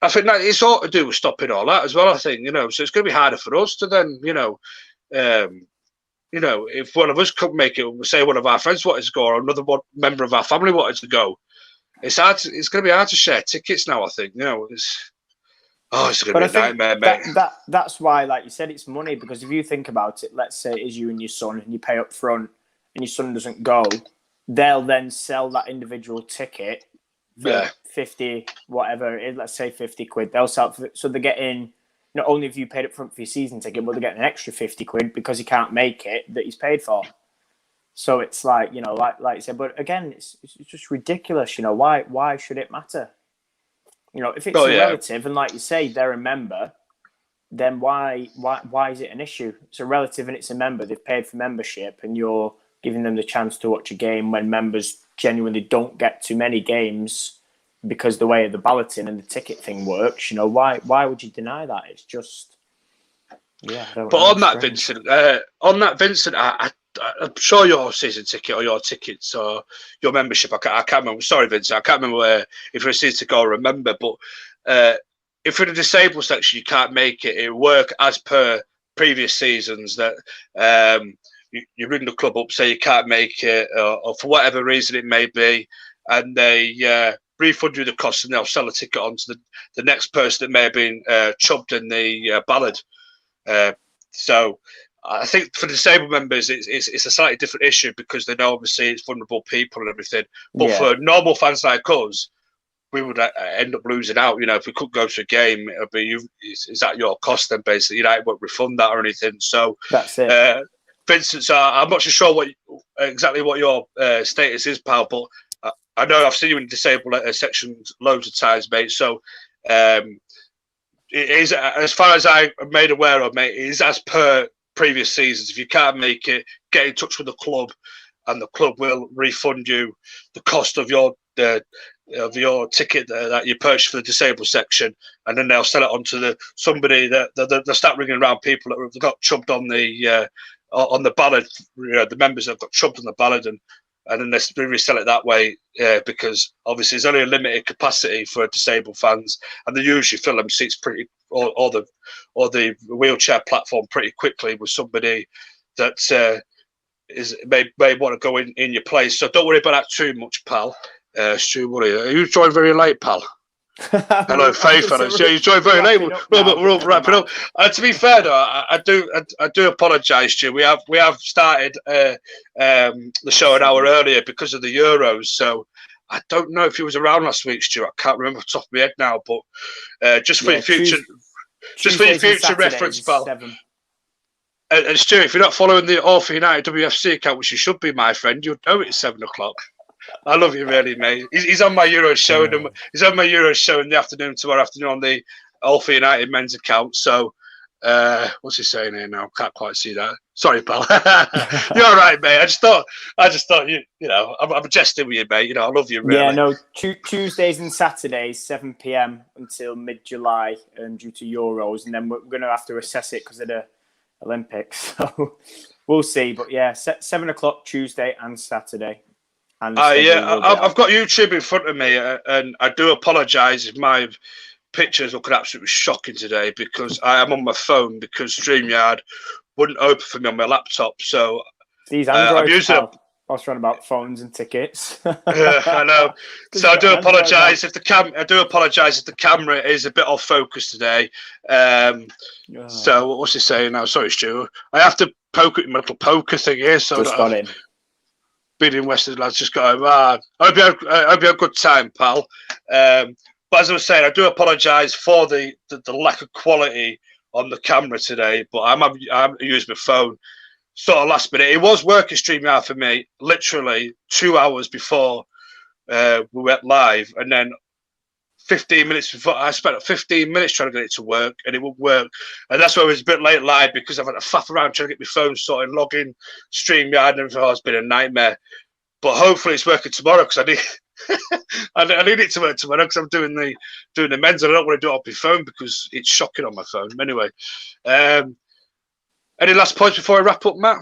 I think that it's all to do with stopping all that as well. I think so it's going to be harder for us to then if one of us couldn't make it, say one of our friends wanted to go or another member of our family wanted to go, it's hard. It's going to be hard to share tickets now. I think it's going to be a nightmare, mate. That's why, like you said, it's money. Because if you think about it, let's say it is you and your son, and you pay up front, and your son doesn't go, they'll then sell that individual ticket for 50, whatever. Let's say 50 quid. They'll sell it so they're getting, not only have you paid up front for your season ticket, but they're getting an extra 50 quid because he can't make it that he's paid for. So it's like, like you said, but again, it's just ridiculous. Why should it matter? If it's a relative, and like you say, they're a member, then why is it an issue? It's a relative and it's a member. They've paid for membership, and you're giving them the chance to watch a game when members genuinely don't get too many games because the way the balloting and the ticket thing works. Why would you deny that? It's just, But on that, Vincent, I'm sure your season ticket or your tickets or your membership, I can't remember. Sorry, Vincent, I can't remember if you're a season ticket or a member, but if you're in the disabled section, you can't make it. It work as per previous seasons that you ring the club up, say you can't make it, or for whatever reason it may be, and they refund you the cost, and they'll sell a ticket on to the next person that may have been chubbed in the ballad. So I think for disabled members, it's a slightly different issue because they know obviously it's vulnerable people and everything. But for normal fans like us, we would end up losing out. If we couldn't go to a game, it'll be is at your cost then basically. United won't refund that or anything. So that's it. Vincent, I'm not sure exactly what your status is, pal, but I know I've seen you in disabled sections loads of times, mate. So it is, as far as I'm made aware of, mate, it is as per previous seasons. If you can't make it, get in touch with the club, and the club will refund you the cost of your ticket that you purchased for the disabled section, and then they'll sell it on to somebody that they'll start ringing around people that have got chubbed on the ballot. The members that have got chubbed on the ballot, and then they resell it that way because obviously there's only a limited capacity for disabled fans, and they usually fill them seats pretty or the wheelchair platform pretty quickly with somebody that may want to go in your place. So don't worry about that too much, pal. Stu, are you joined very late, pal? Hello, Faith. You joined very late. We're all wrapping up. To be fair, though, I do apologise, Stu. We have started the show an hour earlier because of the Euros. So I don't know if he was around last week, Stu. I can't remember off the top of my head now. But just for your future, reference, pal. And Stu, if you're not following the All for United WFC account, which you should be, my friend, you'll know it's 7 o'clock. I love you, really, mate. He's on my Euros show. He's on my Euros show in the afternoon tomorrow afternoon on the All for United men's account. So What's he saying here now? Can't quite see that. Sorry, pal. You're all right, mate. I just thought you know, I'm jesting with you, mate. You know, I love you. Really. Yeah, no. Tuesdays and Saturdays, 7 p.m. until mid-July, due to Euros, and then we're going to have to assess it because of the Olympics. So we'll see. But yeah, 7 o'clock Tuesday and Saturday. And I've got YouTube in front of me, and I do apologise if my pictures looking absolutely shocking today because I am on my phone because StreamYard wouldn't open for me on my laptop. So these Androids, I was trying about phones and tickets. I know. So I do apologise if the camera is a bit off focus today. So what's he saying now? Sorry, Stu. I have to poke it with my little poker thing here. So just got in. Been in Western lads, just got home. I hope you had a good time, pal. But as I was saying, I do apologise for the lack of quality on the camera today. But I'm using my phone sort of last minute. It was working StreamYard for me literally 2 hours before we went live, and then 15 minutes before I spent 15 minutes trying to get it to work, and it wouldn't work. And that's why I was a bit late live because I've had to faff around trying to get my phone sorted, log in StreamYard, and everything. It's been a nightmare. But hopefully it's working tomorrow because I need I need it to work tomorrow because I'm doing the men's. And I don't want to do it off my phone because it's shocking on my phone. Anyway, any last points before I wrap up, Matt?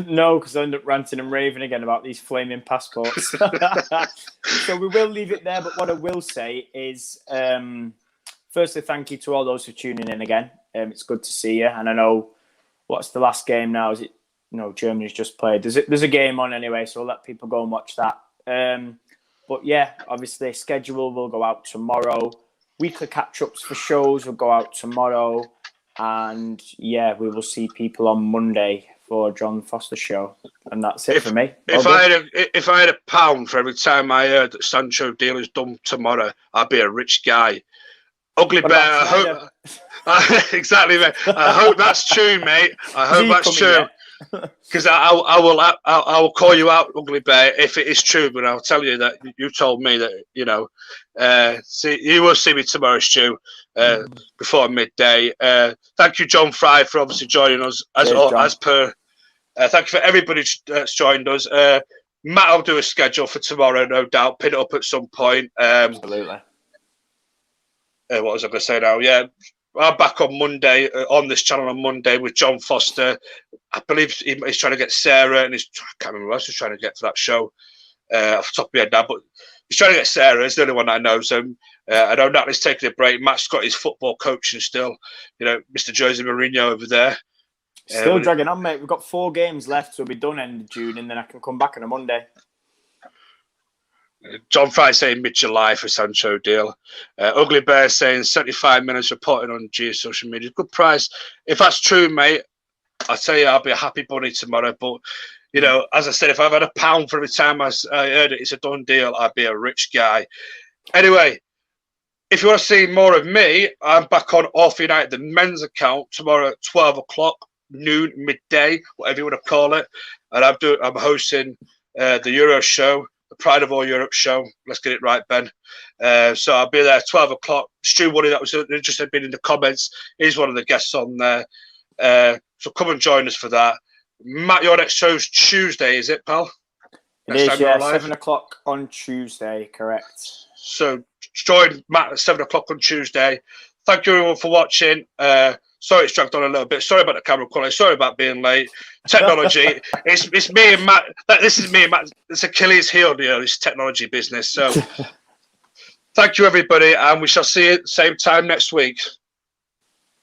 No, because I end up ranting and raving again about these flaming passports. So we will leave it there. But what I will say is, firstly, thank you to all those for tuning in again. It's good to see you. And I know, what's the last game now? Is it? No, Germany's just played. There's a game on anyway, so I'll let people go and watch that. But yeah, obviously, schedule will go out tomorrow. Weekly catch-ups for shows will go out tomorrow. And yeah, we will see people on Monday for John Foster show. And that's it for me. If I had £1 for every time I heard that Sancho deal is done tomorrow, I'd be a rich guy. Ugly Bear, I hope exactly, mate. I hope that's true, mate. I hope that's true. Because I will call you out, Ugly Bear, if it is true. But I'll tell you that you told me that, you know. See, you will see me tomorrow, Stu, before midday. Thank you, John Fry, for obviously joining us as per. Thank you for everybody that's joined us. Matt will do a schedule for tomorrow, no doubt. Pin it up at some point. Absolutely. What was I going to say now? Yeah. I'm back on Monday on this channel on Monday with John Foster. I believe he's trying to get Sarah, and I can't remember what else he's trying to get for that show off the top of my head now, but he's trying to get Sarah. It's the only one I know. So I know Natalie's taking a break. Matt's got his football coaching still. You know, Mr. Jose Mourinho over there. Still dragging on, mate. We've got 4 games left, so we'll be done end of June, and then I can come back on a Monday. John Fry saying mid-July for Sancho deal. Ugly Bear saying 75 minutes reporting on G social media. Good price. If that's true, mate, I tell you, I'll be a happy bunny tomorrow. But, you know, as I said, if I've had £1 for every time I heard it, it's a done deal, I'd be a rich guy. Anyway, if you want to see more of me, I'm back on Off United, the men's account, tomorrow at 12 o'clock, noon, midday, whatever you want to call it. And I'm hosting the Euro show. The Pride of All Europe show. Let's get it right, Ben. So I'll be there at 12 o'clock. Stu Woody, that was just had been in the comments. He's one of the guests on there. So come and join us for that. Matt, your next show's Tuesday, is it, pal? It is, yeah, 7 o'clock on Tuesday, correct. So join Matt at 7 o'clock on Tuesday. Thank you everyone for watching. Sorry it's dragged on a little bit. Sorry about the camera quality. Sorry about being late. Technology. it's me and Matt. This is me and Matt. It's Achilles' heel, you know, this technology business. So thank you, everybody. And we shall see you same time next week.